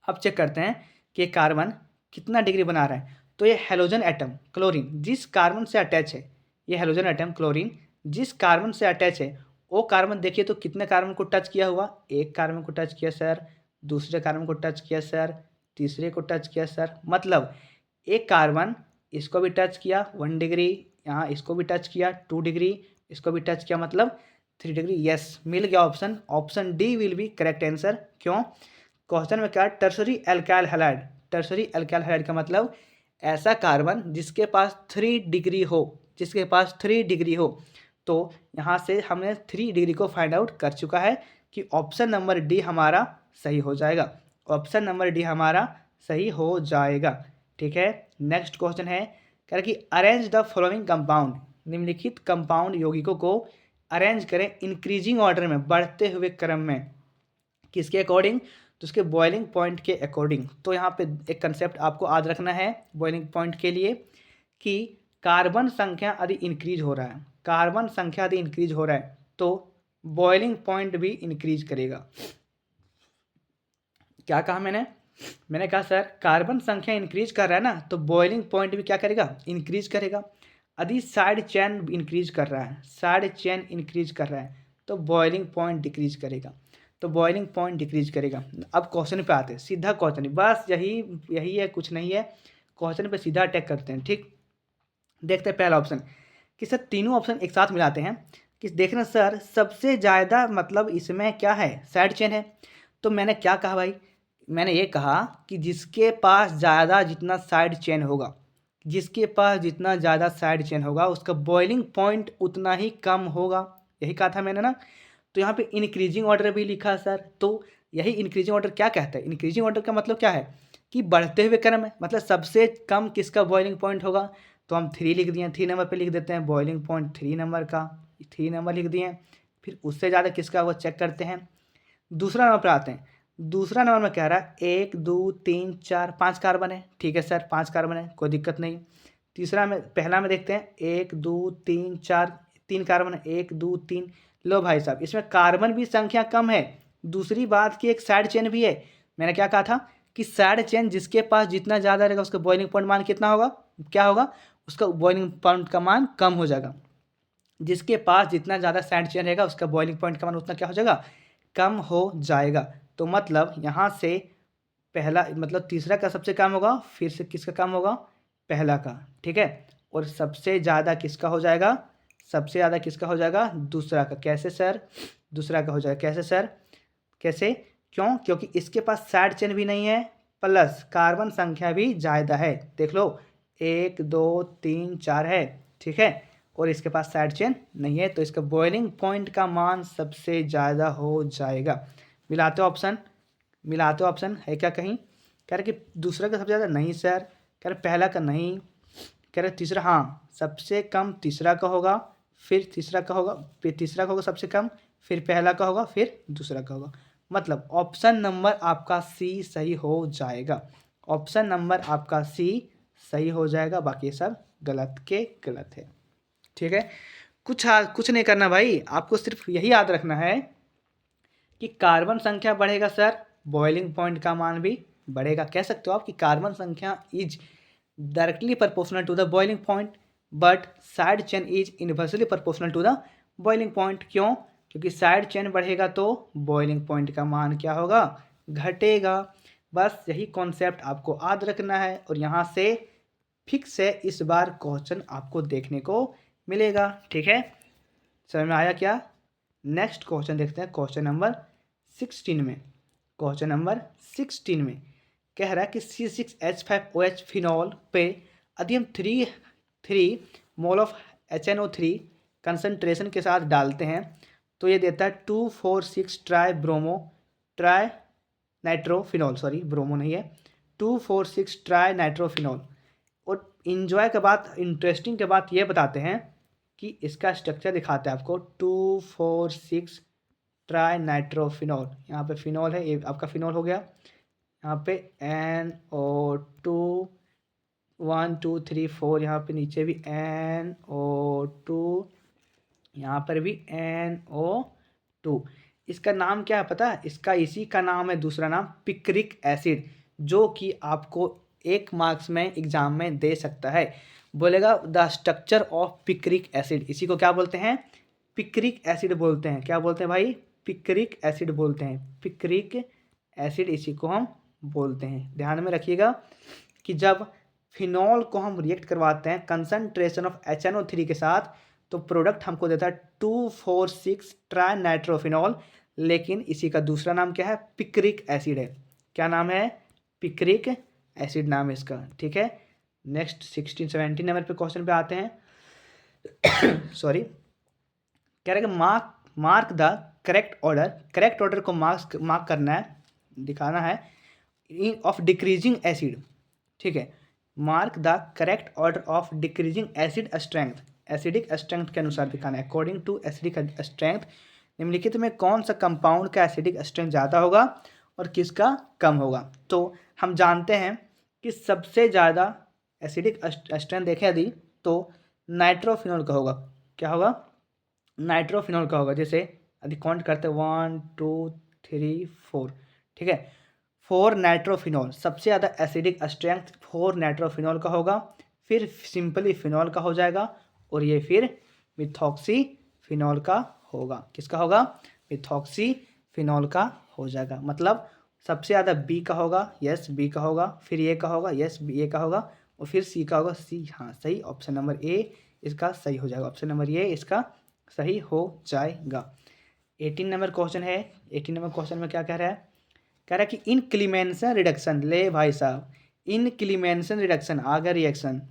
अब चेक करते हैं कि ये कार्बन कितना डिग्री बना रहा है। तो ये हेलोजन एटम क्लोरीन जिस कार्बन से अटैच है, ये हेलोजन एटम क्लोरीन जिस कार्बन से अटैच है, वो कार्बन देखिए तो कितने कार्बन को टच किया हुआ, एक कार्बन को टच किया सर, दूसरे कार्बन को टच किया सर, तीसरे को टच किया सर। मतलब एक कार्बन इसको भी टच किया 1 डिग्री, यहाँ इसको भी टच किया 2 डिग्री, इसको भी टच किया मतलब 3 डिग्री। यस, मिल गया option. Option D will be correct answer. क्यों, क्वेश्चन में क्या, tertiary alkyl halide. Tertiary alkyl halide का मतलब ऐसा कार्बन जिसके पास 3 डिग्री हो, जिसके पास 3 डिग्री हो। तो यहाँ से हमने 3 डिग्री को फाइंड आउट कर चुका है कि ऑप्शन नंबर डी हमारा सही हो जाएगा। ऑप्शन नंबर डी हमारा सही हो जाएगा। ठीक है। नेक्स्ट क्वेश्चन है, कह रहा कि अरेंज द फॉलोइंग कंपाउंड, निम्नलिखित कंपाउंड यौगिकों को अरेंज करें इंक्रीजिंग ऑर्डर में, बढ़ते हुए क्रम में। किसके अकॉर्डिंग, तो उसके बॉइलिंग पॉइंट के अकॉर्डिंग। तो यहाँ पे एक कंसेप्ट आपको याद रखना है बॉइलिंग पॉइंट के लिए कि कार्बन संख्या यदि इंक्रीज हो रहा है, कार्बन संख्या यदि इंक्रीज हो रहा है तो बॉइलिंग पॉइंट भी इंक्रीज करेगा। क्या कहा मैंने, मैंने कहा सर कार्बन संख्या इंक्रीज कर रहा है ना, तो बॉइलिंग पॉइंट भी क्या करेगा, इंक्रीज करेगा। यदि साइड चेन इंक्रीज कर रहा है, साइड चेन इंक्रीज कर रहा है, तो बॉइलिंग पॉइंट डिक्रीज करेगा, तो बॉइलिंग पॉइंट डिक्रीज करेगा। अब क्वेश्चन पे आते हैं, सीधा क्वेश्चन, बस यही है, कुछ नहीं है। क्वेश्चन पे सीधा अटैक करते हैं। ठीक, देखते हैं पहला ऑप्शन कि सर तीनों ऑप्शन एक साथ मिलाते हैं कि देखना सर सबसे ज़्यादा मतलब इसमें क्या है, साइड चेन है। तो मैंने क्या कहा भाई, मैंने ये कहा कि जिसके पास ज़्यादा जितना साइड चेन होगा, जिसके पास जितना ज़्यादा साइड चेन होगा उसका बॉइलिंग पॉइंट उतना ही कम होगा। यही कहा था मैंने ना। तो यहाँ पे इंक्रीजिंग ऑर्डर भी लिखा सर, तो यही इंक्रीजिंग ऑर्डर क्या कहता है, इंक्रीजिंग ऑर्डर का मतलब क्या है कि बढ़ते हुए क्रम है, मतलब सबसे कम किसका बॉइलिंग पॉइंट होगा। तो हम 3 लिख दिए, 3 नंबर पे लिख देते हैं बॉइलिंग पॉइंट 3 नंबर का, 3 नंबर लिख दिए। फिर उससे ज़्यादा किसका वो चेक करते हैं। दूसरा नंबर पर आते हैं, दूसरा नंबर में कह रहा है 1 2 3 4 5 कार्बन है। ठीक है सर, 5 कार्बन है, कोई दिक्कत नहीं। तीसरा में, पहला में देखते हैं 1 2 3 4, 3 कार्बन है, 1 2 3। लो भाई साहब, इसमें कार्बन भी संख्या कम है। दूसरी बात की एक साइड चेन भी है। मैंने क्या कहा था कि साइड चेन जिसके पास जितना ज़्यादा रहेगा उसका बॉइलिंग पॉइंट मान कितना होगा, क्या होगा, उसका बॉइलिंग पॉइंट का मान कम हो जाएगा। जिसके पास जितना ज़्यादा साइड चेन रहेगा उसका बॉइलिंग पॉइंट का मान उतना क्या हो जाएगा, कम हो जाएगा। तो मतलब यहाँ से पहला, मतलब तीसरा का सबसे कम होगा, फिर से किसका कम होगा, पहला का। ठीक है। और सबसे ज़्यादा किसका हो जाएगा, सबसे ज़्यादा किसका हो जाएगा, दूसरा का। कैसे सर, दूसरा का हो जाएगा, कैसे सर, कैसे, क्यों, क्योंकि इसके पास साइड चेन भी नहीं है, प्लस कार्बन संख्या भी ज़्यादा है। देख लो 1 2 3 4 है। ठीक है। और इसके पास साइड चेन नहीं है, तो इसका बॉइलिंग पॉइंट का मान सबसे ज़्यादा हो जाएगा। मिलाते ऑप्शन, मिलाते ऑप्शन है क्या कहीं, कह रहे कि दूसरा का सबसे ज़्यादा नहीं सर, कह रहे पहला का नहीं, कह रहे तीसरा, हाँ सबसे कम तीसरा का होगा, फिर तीसरा का होगा, फिर तीसरा का होगा सबसे कम, फिर पहला का होगा, फिर दूसरा का होगा। मतलब ऑप्शन नंबर आपका सी सही हो जाएगा। ऑप्शन नंबर आपका सी सही हो जाएगा, बाकी सब गलत के गलत है। ठीक है। कुछ नहीं करना भाई, आपको सिर्फ यही याद रखना है कि कार्बन संख्या बढ़ेगा सर, बॉइलिंग पॉइंट का मान भी बढ़ेगा। कह सकते हो आप कि कार्बन संख्या is directly proportional to the boiling point, but side chain is inversely proportional to the boiling point. क्यों, क्योंकि साइड चेन बढ़ेगा तो बॉइलिंग पॉइंट का मान क्या होगा, घटेगा। बस यही कॉन्सेप्ट आपको याद रखना है, और यहाँ से फिक्स है इस बार क्वेश्चन आपको देखने को मिलेगा। ठीक है, समझ में आया क्या। नेक्स्ट क्वेश्चन देखते हैं, क्वेश्चन नंबर 16 में। क्वेश्चन नंबर 16 में कह रहा है कि C6H5OH फिनॉल पे यदि हम 3 मोल ऑफ HNO3 कंसनट्रेशन के साथ डालते हैं तो ये देता है 2,4,6 ट्राई नाइट्रोफिनॉल, सॉरी ब्रोमो नहीं है, 2,4,6 ट्राई नाइट्रोफिनॉल। और इंजॉय के बाद, इंटरेस्टिंग के बाद ये बताते हैं कि इसका स्ट्रक्चर दिखाते हैं आपको, 2,4,6 ट्राई नाइट्रोफिनॉल, यहाँ पे फिनॉल है, ये आपका फिनॉल हो गया। यहाँ पे NO2 1 2 3 4, यहाँ पे नीचे भी NO2, यहाँ पर भी NO2। इसका नाम क्या है पता है? इसका इसी का नाम है, दूसरा नाम पिक्रिक एसिड, जो कि आपको 1 मार्क्स में एग्जाम में दे सकता है। बोलेगा the structure of picric acid, इसी को क्या बोलते हैं? पिक्रिक एसिड बोलते हैं। क्या बोलते हैं भाई? पिक्रिक एसिड बोलते हैं। पिक्रिक एसिड इसी को हम बोलते हैं। ध्यान में रखिएगा कि जब फिनॉल को हम रिएक्ट करवाते हैं कंसंट्रेशन ऑफ HNO3 के साथ, तो प्रोडक्ट हमको देता है 2,4,6 ट्राई नाइट्रोफिनॉल, लेकिन इसी का दूसरा नाम क्या है? पिक्रिक एसिड है। क्या नाम है? पिक्रिक एसिड नाम है इसका। ठीक है, नेक्स्ट 16-17 नंबर पे क्वेश्चन पे आते हैं। सॉरी, कह रहे कि mark the correct order, correct order को मार्क करना है, दिखाना है ऑफ डिक्रीजिंग एसिड। ठीक है, mark the correct order of decreasing acid strength, acidic strength के अनुसार दिखाना है। अकॉर्डिंग टू एसिडिक स्ट्रेंथ, निम्नलिखित में कौन सा कंपाउंड का एसिडिक स्ट्रेंथ ज़्यादा होगा और किसका कम होगा? तो हम जानते हैं कि सबसे ज़्यादा एसिडिक स्ट्रेंथ देखें यदि, तो नाइट्रोफिनॉल का होगा। क्या होगा? नाइट्रोफिनॉल का होगा। जैसे यदि काउंट करते हैं 1 2 3 4, ठीक है, 4 नाइट्रोफिनॉल, सबसे ज़्यादा एसिडिक स्ट्रेंथ 4 नाइट्रोफिनॉल का होगा। फिर सिंपली फिनॉल का हो जाएगा, और ये फिर मिथॉक्सीफिनॉल का होगा। किसका होगा? मिथॉक्सीफिनॉल का हो जाएगा। मतलब सबसे ज़्यादा बी का होगा, यस बी का होगा, फिर ए का होगा, यस ए का होगा, और फिर सी का होगा। सी, हाँ सही, ऑप्शन नंबर ए इसका सही हो जाएगा। ऑप्शन नंबर ए इसका सही हो जाएगा। 18 नंबर क्वेश्चन है। 18 नंबर क्वेश्चन में क्या कह रहा है? कह रहा है कि इन क्लीमेंसन रिडक्शन, ले भाई साहब, इन क्लीमेंसन रिडक्शन आ गया reaction.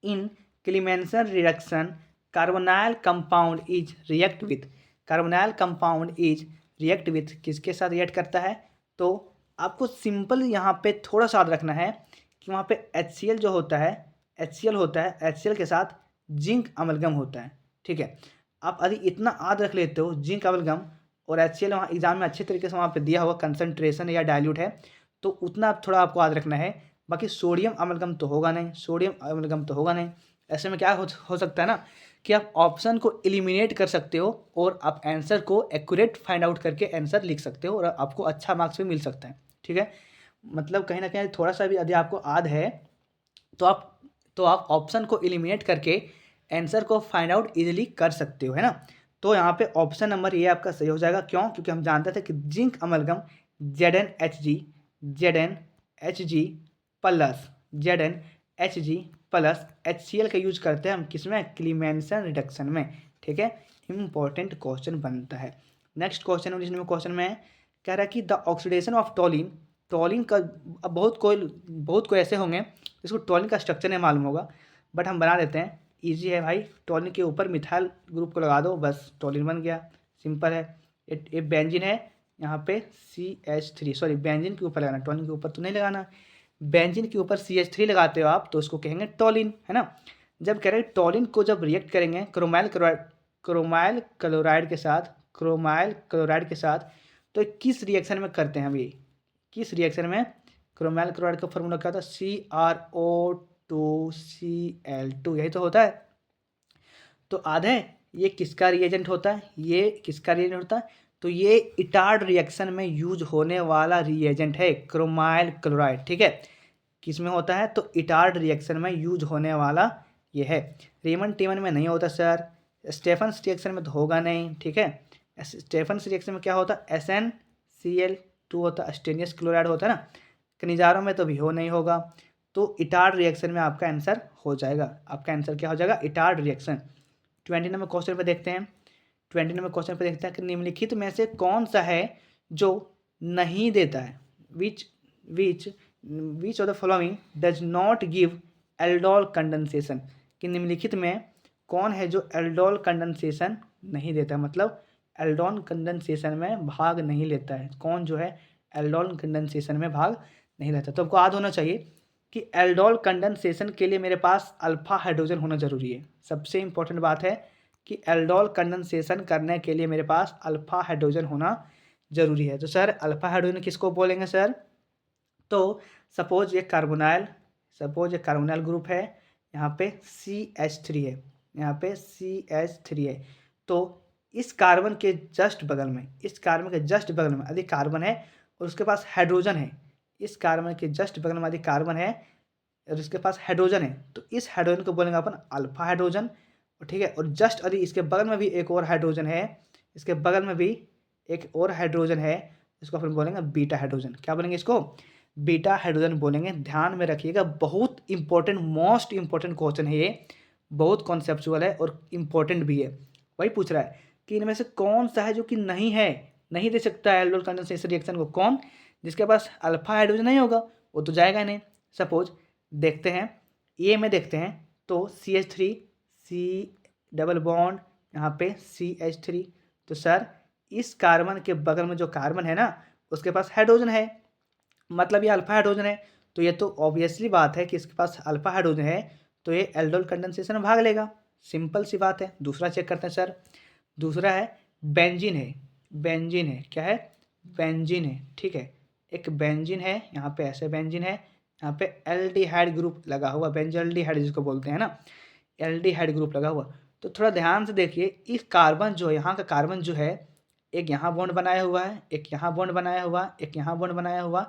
In क्लीमेंसन reduction carbonyl compound is react with, carbonyl compound is react with किसके साथ रिएक्ट करता है? तो आपको सिंपल यहाँ पे थोड़ा सा याद रखना है कि वहाँ पे HCl जो होता है, HCl होता है, HCl के साथ जिंक अमलगम होता है। ठीक है, आप यदि इतना याद रख लेते हो, जिंक अमलगम और HCl वहाँ एग्जाम में अच्छे तरीके से वहाँ पे दिया हुआ कंसंट्रेशन या डाइल्यूट है, तो उतना थोड़ा आपको याद रखना है। बाकी सोडियम अमलगम तो होगा नहीं, सोडियम अमलगम तो होगा नहीं। ऐसे में क्या हो सकता है ना कि आप ऑप्शन को एलिमिनेट कर सकते हो और आप आंसर को एक्यूरेट फाइंड आउट करके आंसर लिख सकते हो और आपको अच्छा मार्क्स भी मिल सकता है। ठीक है, मतलब कहीं ना कहीं थोड़ा सा भी यदि आपको याद है तो आप ऑप्शन को एलिमिनेट करके आंसर को फाइंड आउट इजीली कर सकते हो, है ना। तो यहाँ पे ऑप्शन नंबर ये आपका सही हो जाएगा। क्यों? क्योंकि हम जानते थे कि zinc amalgam ZnHg plus HCl का यूज करते हैं हम किसमें? क्लीमेंसन रिडक्शन में। ठीक है, इंपॉर्टेंट क्वेश्चन बनता है। नेक्स्ट क्वेश्चन 19 नंबर क्वेश्चन में कह रहा है कि the oxidation of toluene, toluene का अब बहुत कोई ऐसे होंगे जिसको टोलिन का स्ट्रक्चर नहीं मालूम होगा, बट हम बना देते हैं। इजी है भाई, टोलिन के ऊपर मिथाइल ग्रुप को लगा दो, बस टोलिन बन गया। सिंपल है। ये बेंजीन है, यहाँ पे CH3, सॉरी बेंजीन के ऊपर लगाना, टोलिन के ऊपर तो नहीं लगाना। बेंजीन के ऊपर CH3 लगाते हो आप तो उसको कहेंगे टोलिन, है ना। जब कह रहे हैं टोलिन को जब रिएक्ट करेंगे क्रोमाइल क्लोराइड के साथ, तो किस रिएक्शन में करते हैं हम? ये किस रिएक्शन में? क्रोमाइल क्लोराइड का फॉर्मूला क्या था? CrO2Cl2, यही तो होता है। तो आधा ये किसका रिएजेंट होता है? ये किसका रिएजेंट होता है? तो ये इटार्ड रिएक्शन में यूज होने वाला रिएजेंट है क्रोमाइल क्लोराइड। ठीक है, किस में होता है? तो इटार्ड रिएक्शन में यूज होने वाला ये है। रेमन टेमन में नहीं होता सर, स्टेफन्स रिएक्शन में तो होगा नहीं। ठीक है, स्टेफन्स रिएक्शन में क्या होता है? SnCl2 होता है, स्टेनियस क्लोराइड होता है ना। खनिजारों में तो भी नहीं होगा। तो इटार्ड रिएक्शन में आपका आंसर हो जाएगा। आपका आंसर क्या हो जाएगा? Etard reaction. 20 नंबर क्वेश्चन पे देखते हैं। 20 नंबर क्वेश्चन पे देखते हैं कि निम्नलिखित में से कौन सा है जो नहीं देता है? Which of the following does not give aldol condensation, कि निम्नलिखित में कौन है जो एल्डोल कंडेंसेशन नहीं देता है, मतलब एल्डोल कंडेंसेशन में भाग नहीं लेता है। कौन जो है एल्डोल कंडेंसेशन में भाग नहीं लेता? तो आपको याद होना चाहिए कि एल्डोल कंडेंसेशन के लिए मेरे पास अल्फा हाइड्रोजन होना जरूरी है। सबसे इंपॉर्टेंट बात है कि एल्डोल कंडेंसेशन करने के लिए मेरे पास अल्फा हाइड्रोजन होना ज़रूरी है। तो सर अल्फा हाइड्रोजन किसको बोलेंगे सर? तो सपोज ये कार्बोनाइल ग्रुप है, यहाँ पे CH3 है, यहाँ पे CH3 है। तो इस कार्बन के जस्ट बगल में अधिक कार्बन है और उसके पास हाइड्रोजन है। इस कार्बन के जस्ट बगल में अधिक कार्बन है और इसके पास हाइड्रोजन है, तो इस हाइड्रोजन को बोलेंगे अपन अल्फा हाइड्रोजन। और ठीक है, और जस्ट अभी इसके बगल में भी एक और हाइड्रोजन है, इसके बगल में भी एक और हाइड्रोजन है, इसको अपन बोलेंगे बीटा हाइड्रोजन। क्या बोलेंगे इसको? बीटा हाइड्रोजन बोलेंगे। ध्यान में रखिएगा, बहुत इंपॉर्टेंट, मोस्ट इंपॉर्टेंट क्वेश्चन है ये, बहुत कॉन्सेप्चुअल है और इम्पोर्टेंट भी है। वही पूछ रहा है कि इनमें से कौन सा है जो कि नहीं दे सकता है एल्डोल कंडेंसेशन रिएक्शन को? कौन? जिसके पास अल्फा हाइड्रोजन नहीं होगा वो तो जाएगा नहीं। सपोज देखते हैं, ए में देखते हैं तो CH3 C डबल बॉन्ड, यहाँ पे CH3। तो सर इस कार्बन के बगल में जो कार्बन है ना उसके पास हाइड्रोजन है, मतलब ये अल्फा हाइड्रोजन है। तो ये तो ऑब्वियसली बात है कि इसके पास अल्फा हाइड्रोजन है, तो ये एल्डोल कंडेंसेशन में भाग लेगा। सिंपल सी बात है। दूसरा चेक करते हैं सर। दूसरा है बेंजीन है। क्या है? बेंजीन है। ठीक है, एक बेंजीन है, यहाँ पे ऐसे बेंजीन है, यहाँ पे एल्डिहाइड ग्रुप लगा हुआ, बेंजल्डिहाइड जिसको बोलते हैं ना, एल्डिहाइड ग्रुप लगा हुआ। तो थोड़ा ध्यान से देखिए, इस कार्बन जो है, यहाँ का कार्बन जो है, एक यहाँ बॉन्ड बनाया हुआ है, एक यहाँ बॉन्ड बनाया हुआ, एक यहाँ बॉन्ड बनाया हुआ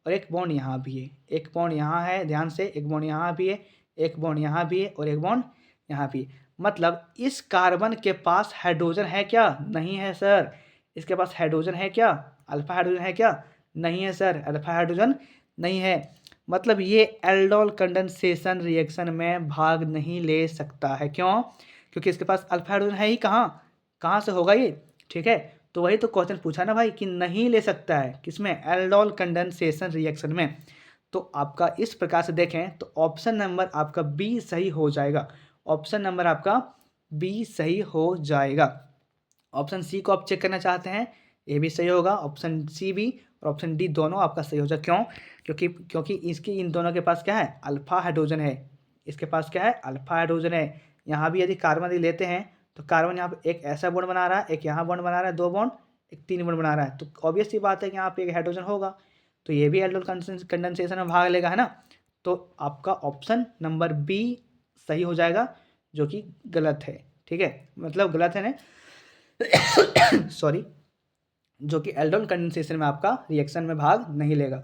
और एक बॉन्ड यहाँ भी है, एक बॉन्ड यहाँ है, ध्यान से, एक बॉन्ड यहाँ भी है, एक बॉन्ड यहाँ भी है और एक बॉन्ड यहाँ भी है। मतलब इस कार्बन के पास हाइड्रोजन है क्या? नहीं है सर। इसके पास हाइड्रोजन है क्या? अल्फा हाइड्रोजन है क्या? नहीं है सर, अल्फा हाइड्रोजन नहीं है। मतलब ये एल्डोल कंडेंसेशन रिएक्शन में भाग नहीं ले सकता है। क्यों? क्योंकि इसके पास अल्फा हाइड्रोजन है ही कहाँ से होगा ये? ठीक है, तो वही तो क्वेश्चन पूछा ना भाई कि नहीं ले सकता है, किसमें? एल्डोल कंडेंसेशन रिएक्शन में। तो आपका इस प्रकार से देखें तो ऑप्शन नंबर आपका बी सही हो जाएगा। ऑप्शन नंबर आपका बी सही हो जाएगा। ऑप्शन सी को आप चेक करना चाहते हैं, ये भी सही होगा। ऑप्शन सी भी और ऑप्शन डी दोनों आपका सही हो जाए। क्यों? क्योंकि इसकी इन दोनों के पास क्या है? अल्फा हाइड्रोजन है। इसके पास क्या है? अल्फा हाइड्रोजन है। यहाँ भी यदि कार्बन यदि लेते हैं तो कार्बन यहाँ पे एक ऐसा बॉन्ड बना रहा है, एक यहाँ बॉन्ड बना रहा है, 2 बॉन्ड, एक 3 बॉन्ड बना रहा है। तो ऑब्वियस सी बात है कि यहाँ पे एक हाइड्रोजन होगा, तो ये भी एल्डोल कंडेंसेशन में भाग लेगा, है ना। तो आपका ऑप्शन नंबर बी सही हो जाएगा, जो कि गलत है। ठीक है, मतलब गलत है ना सॉरी, जो कि एल्डोल कंडेंसेशन में आपका रिएक्शन में भाग नहीं लेगा।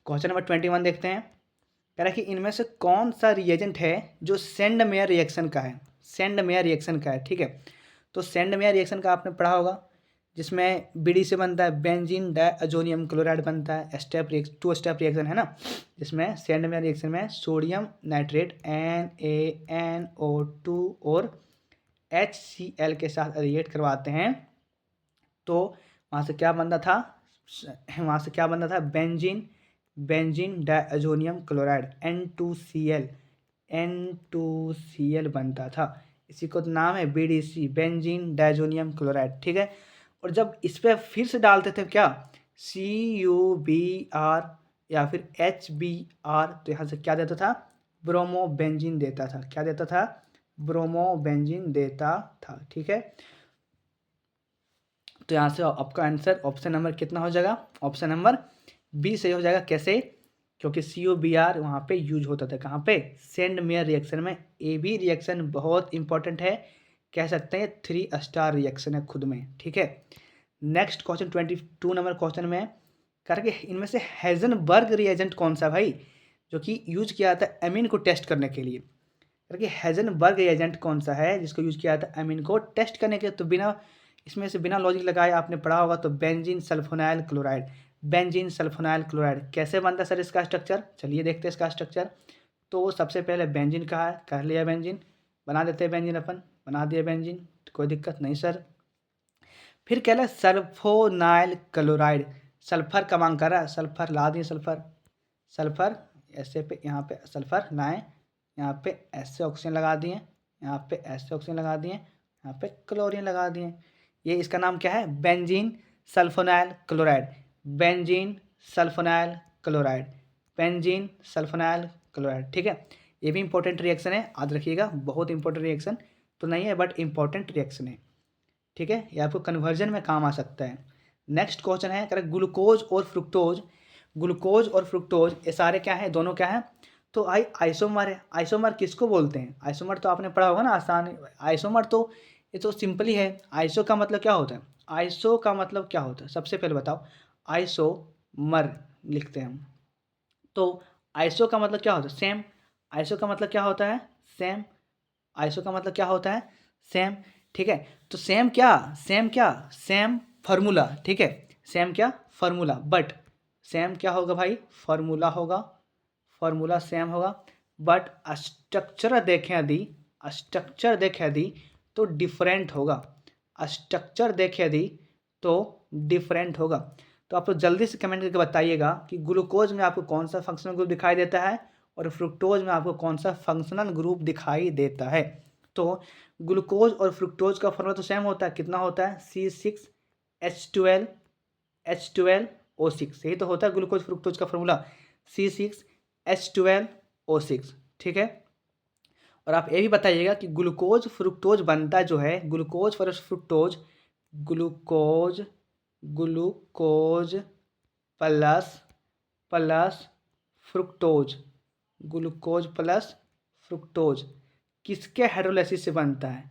क्वेश्चन नंबर 21 देखते हैं। कह रहा है कि इनमें से कौन सा रिएजेंट है जो सेंड मेयर रिएक्शन का है? सेंड मेयर रिएक्शन का है। ठीक है, तो सेंड मेयर रिएक्शन का आपने पढ़ा होगा, जिसमें बीडी से बनता है बेंजीन डायजोनियम क्लोराइड बनता है, टू स्टेप रिएक्शन है ना, जिसमें सेंड मेयर रिएक्शन में सोडियम नाइट्रेट NaNO2 और HCl के साथ रिएक्ट करवाते हैं। तो वहाँ से क्या बनता था? बेंजीन डायजोनियम क्लोराइड N2Cl बनता था। इसी को तो नाम है BDC, बेंजीन डायजोनियम क्लोराइड। ठीक है, और जब इस पर फिर से डालते थे क्या? CuBr या फिर HBr, तो यहाँ से क्या देता था? ब्रोमोबेंजीन देता था। क्या देता था? ब्रोमोबेंजीन देता था। ठीक है, तो यहाँ से आपका आंसर ऑप्शन नंबर कितना हो जाएगा? ऑप्शन नंबर बी सही हो जाएगा। कैसे? क्योंकि CuBr वहाँ पे यूज होता था। कहाँ पे? सेंड मेयर रिएक्शन में। ये भी रिएक्शन बहुत इंपॉर्टेंट है, कह सकते हैं 3 स्टार रिएक्शन है खुद में। ठीक है, नेक्स्ट क्वेश्चन 22 नंबर क्वेश्चन में करके, इनमें से हेजनबर्ग रिएजेंट कौन सा भाई जो कि यूज किया था एमीन को टेस्ट करने के लिए? करके हेजनबर्ग रिएजेंट कौन सा है जिसको यूज किया था एमीन को टेस्ट करने के? तो इसमें से बिना लॉजिक लगाए आपने पढ़ा होगा, तो बेंजीन सल्फोनाइल क्लोराइड। कैसे बनता है सर इसका स्ट्रक्चर? चलिए देखते हैं इसका स्ट्रक्चर। तो सबसे पहले बेंजीन का है, कर लिया बेंजीन, बना देते हैं बेंजीन, अपन बना दिया बेंजीन, तो कोई दिक्कत नहीं सर। फिर कह रहा है सल्फोनाइल क्लोराइड, सल्फर का मांग कर रहा है, सल्फर ला दिए, सल्फर ऐसे पे, यहाँ पे सल्फर लाएँ, यहाँ पे ऐसे ऑक्सीजन लगा दिए, यहाँ पे ऐसे ऑक्सीजन लगा दिए, यहाँ पे क्लोरीन लगा दिए। ये इसका नाम क्या है? Benzene sulfonyl chloride. ठीक है, ये भी इंपॉर्टेंट रिएक्शन है, याद रखिएगा, बहुत इंपॉर्टेंट रिएक्शन। तो नहीं है, बट इम्पॉर्टेंट रिएक्शन है, ठीक है, ये आपको कन्वर्जन में काम आ सकता है। नेक्स्ट क्वेश्चन है, करेक्ट, ग्लूकोज और फ्रुक्टोज, ग्लूकोज और फ्रुक्टोज ये सारे क्या है, दोनों क्या है, तो आइसोमर है। आइसोमर किसको बोलते हैं, आइसोमर तो आपने पढ़ा होगा ना, आसान। आइसोमर तो ये तो सिंपल ही है। आइसो का मतलब क्या होता है, आइसो का मतलब क्या होता है, सबसे पहले बताओ। आइसोमर लिखते हैं हम, तो आइसो का मतलब क्या होता है, सेम। आइसो का मतलब क्या होता है, सेम। आइसो का मतलब क्या होता है, सेम, ठीक है। तो सेम क्या, सेम क्या, सेम फार्मूला, ठीक है, सेम क्या, फार्मूला, बट सेम क्या होगा भाई, फार्मूला होगा, फार्मूला सेम होगा, बट स्ट्रक्चर देखें यदि, स्ट्रक्चर देखें यदि तो डिफरेंट होगा, स्ट्रक्चर देखें यदि तो डिफरेंट होगा। तो आप लोग जल्दी से कमेंट करके बताइएगा कि ग्लूकोज में आपको कौन सा फंक्शनल ग्रुप दिखाई देता है और फ्रुक्टोज में आपको कौन सा फंक्शनल ग्रुप दिखाई देता है। तो ग्लूकोज और फ्रुक्टोज का फॉर्मूला तो सेम होता है, कितना होता है, C6H12O6, यही तो होता है ग्लूकोज फ्रुक्टोज का फॉर्मूला, C6H12O6, ठीक है। और आप ये भी बताइएगा कि ग्लूकोज फ्रुक्टोज बनता जो है, ग्लूकोज और fructose, glucose, glucose plus plus fructose, glucose plus fructose किसके हाइड्रोलाइसिस से बनता है,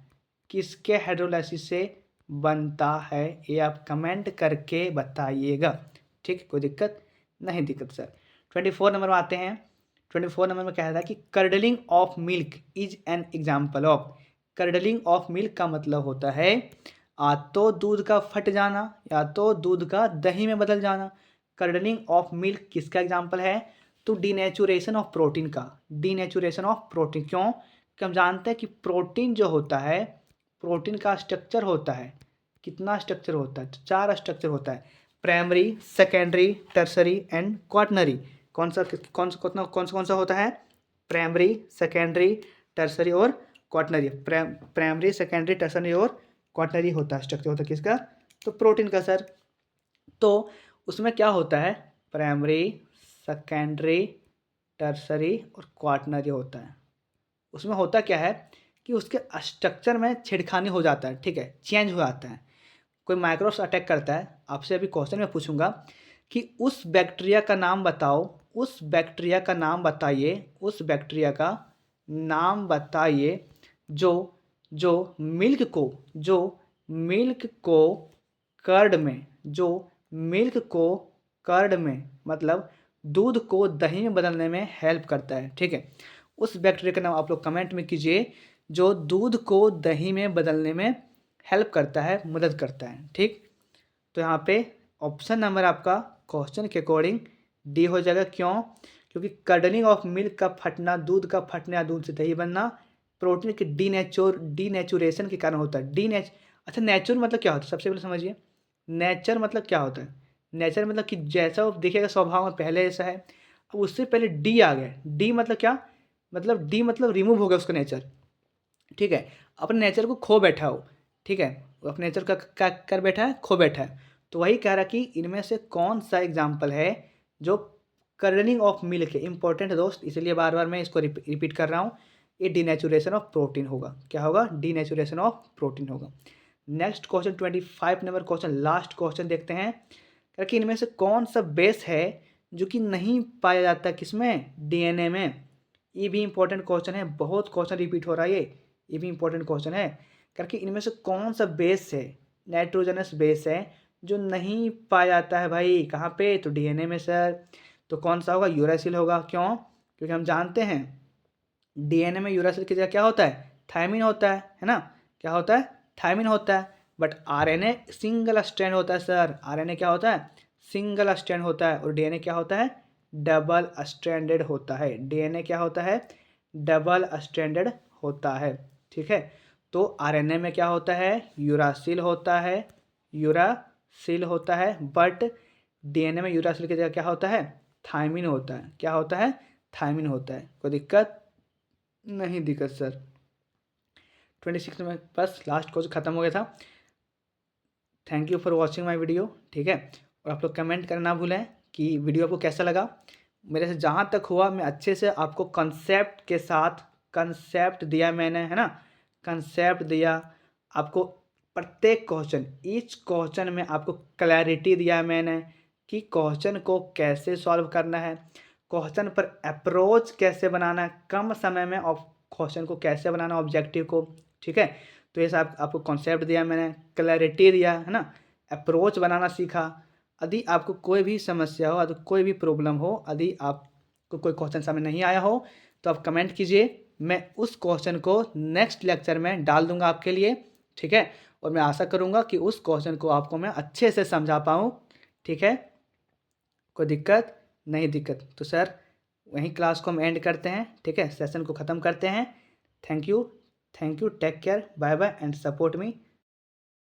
किसके हाइड्रोलाइसिस से बनता है, ये आप कमेंट करके बताइएगा, ठीक, कोई दिक्कत नहीं, दिक्कत सर। 24 नंबर में आते हैं। 24 नंबर में कह रहा है कि curdling of milk is an example of, curdling of milk का मतलब होता है या तो दूध का फट जाना या तो दूध का दही में बदल जाना। कर्डलिंग ऑफ मिल्क किसका एग्जाम्पल है, तो डीनेचुरेशन ऑफ प्रोटीन का, डीनेचुरेशन ऑफ प्रोटीन, क्यों, कि हम जानते हैं कि प्रोटीन जो होता है, प्रोटीन का स्ट्रक्चर होता है, कितना स्ट्रक्चर होता है, तो 4 स्ट्रक्चर होता है, primary, secondary, tertiary and quaternary. कौन सा कौन सा होता है, प्राइमरी, सेकेंडरी, टर्सरी और क्वाटनरी। प्राइमरी, सेकेंडरी, टर्सरी और क्वाटनरी होता है, स्ट्रक्चर होता है किसका, तो प्रोटीन का सर। तो उसमें क्या होता है, प्राइमरी, सेकेंडरी, टर्सरी और क्वाटनरी होता है। उसमें होता क्या है कि उसके स्ट्रक्चर में छेड़खानी हो जाता है, ठीक है, चेंज हो जाता है, कोई माइक्रोब्स अटैक करता है। आपसे अभी क्वेश्चन में पूछूंगा कि उस बैक्टीरिया का नाम बताओ, उस बैक्टीरिया का नाम बताइए, उस बैक्टीरिया का नाम बताइए जो जो मिल्क को, जो मिल्क को कर्ड में, जो मिल्क को कर्ड में मतलब दूध को दही में बदलने में हेल्प करता है, ठीक है। उस बैक्टीरिया का नाम आप लोग कमेंट में कीजिए जो दूध को दही में बदलने में हेल्प करता है, मदद करता है, ठीक। तो यहाँ पे ऑप्शन नंबर आपका क्वेश्चन के अकॉर्डिंग डी हो जाएगा, क्यों, क्योंकि कर्डलिंग ऑफ मिल्क का फटना, दूध का फटना या दूध से दही बनना प्रोटीन के डीनेचुरेशन के कारण होता है। अच्छा, नेचुर मतलब क्या होता है, सबसे पहले समझिए, नेचर मतलब क्या होता है, नेचर मतलब कि जैसा वो दिखेगा स्वभाव में पहले जैसा है। अब उससे पहले डी आ गया, डी मतलब क्या, मतलब डी मतलब रिमूव हो गया उसका नेचर, ठीक है, अपने नेचर को खो बैठा हो, ठीक है, वो अपने नेचर का क्या कर बैठा है, खो बैठा है। तो वही कह रहा कि इनमें से कौन सा एग्जाम्पल है जो कर्डलिंग ऑफ मिल्क है, इंपॉर्टेंट है दोस्त, इसलिए बार बार मैं इसको रिपीट कर रहा हूँ, ये डीनेचुरेशन ऑफ प्रोटीन होगा, क्या होगा, डीनेचुरेशन ऑफ प्रोटीन होगा। Next question 25 number question, last question देखते हैं, कि इनमें से कौन सा बेस है जो कि नहीं पाया जाता किसमें, डीएनए में। ये भी इंपॉर्टेंट क्वेश्चन है, बहुत क्वेश्चन रिपीट हो रहा है, ये भी इंपॉर्टेंट क्वेश्चन है, करके इनमें से कौन सा बेस है, नाइट्रोजनस बेस है जो नहीं पाया जाता है भाई, कहाँ पे, तो डीएनए में सर। तो कौन सा होगा, यूरासिल होगा, क्यों, क्योंकि हम जानते हैं डीएनए में यूरासिल की जगह क्या होता है, थायमिन होता है ना, क्या होता है, थायमिन होता है। बट आरएनए सिंगल स्ट्रैंड होता है सर, आरएनए क्या होता है, सिंगल स्ट्रैंड होता है, और डीएनए क्या होता है, डबल स्ट्रैंडेड होता है। डीएनए क्या होता है, डबल स्ट्रैंडेड होता है, ठीक है। तो आरएनए में क्या होता है, यूरासिल होता है, यूरासिल होता है, बट डीएनए में यूरासिल की जगह क्या होता है, थायमिन होता है, क्या होता है, थायमिन होता है। कोई दिक्कत नहीं, दिक्कत सर। 26 में बस लास्ट क्वेश्चन खत्म हो गया था। Thank you for watching my video, ठीक है। और आप लोग कमेंट करना ना भूलें कि वीडियो आपको कैसा लगा। मेरे से जहाँ तक हुआ मैं अच्छे से आपको कंसेप्ट के साथ, कंसेप्ट दिया मैंने, है ना, कंसेप्ट दिया, आपको प्रत्येक क्वेश्चन, ईच क्वेश्चन में आपको क्लैरिटी दिया है मैंने कि क्वेश्चन को कैसे सॉल्व करना है, क्वेश्चन पर अप्रोच कैसे बनाना है, कम समय में क्वेश्चन को कैसे बनाना है ऑब्जेक्टिव को, ठीक है। तो ये सब आपको कॉन्सेप्ट दिया मैंने, क्लैरिटी दिया है ना, अप्रोच बनाना सीखा। यदि आपको कोई भी समस्या हो, यदि कोई भी प्रॉब्लम हो, यदि आपको कोई क्वेश्चन समझ नहीं आया हो तो आप कमेंट कीजिए, मैं उस क्वेश्चन को नेक्स्ट लेक्चर में डाल दूंगा आपके लिए, ठीक है। और मैं आशा करूंगा कि उस क्वेश्चन को आपको मैं अच्छे से समझा पाऊँ, ठीक है। कोई दिक्कत नहीं दिक्कत तो सर वहीं क्लास को हम एंड करते हैं, ठीक है, सेशन को ख़त्म करते हैं। Thank you, take care, bye bye and support me.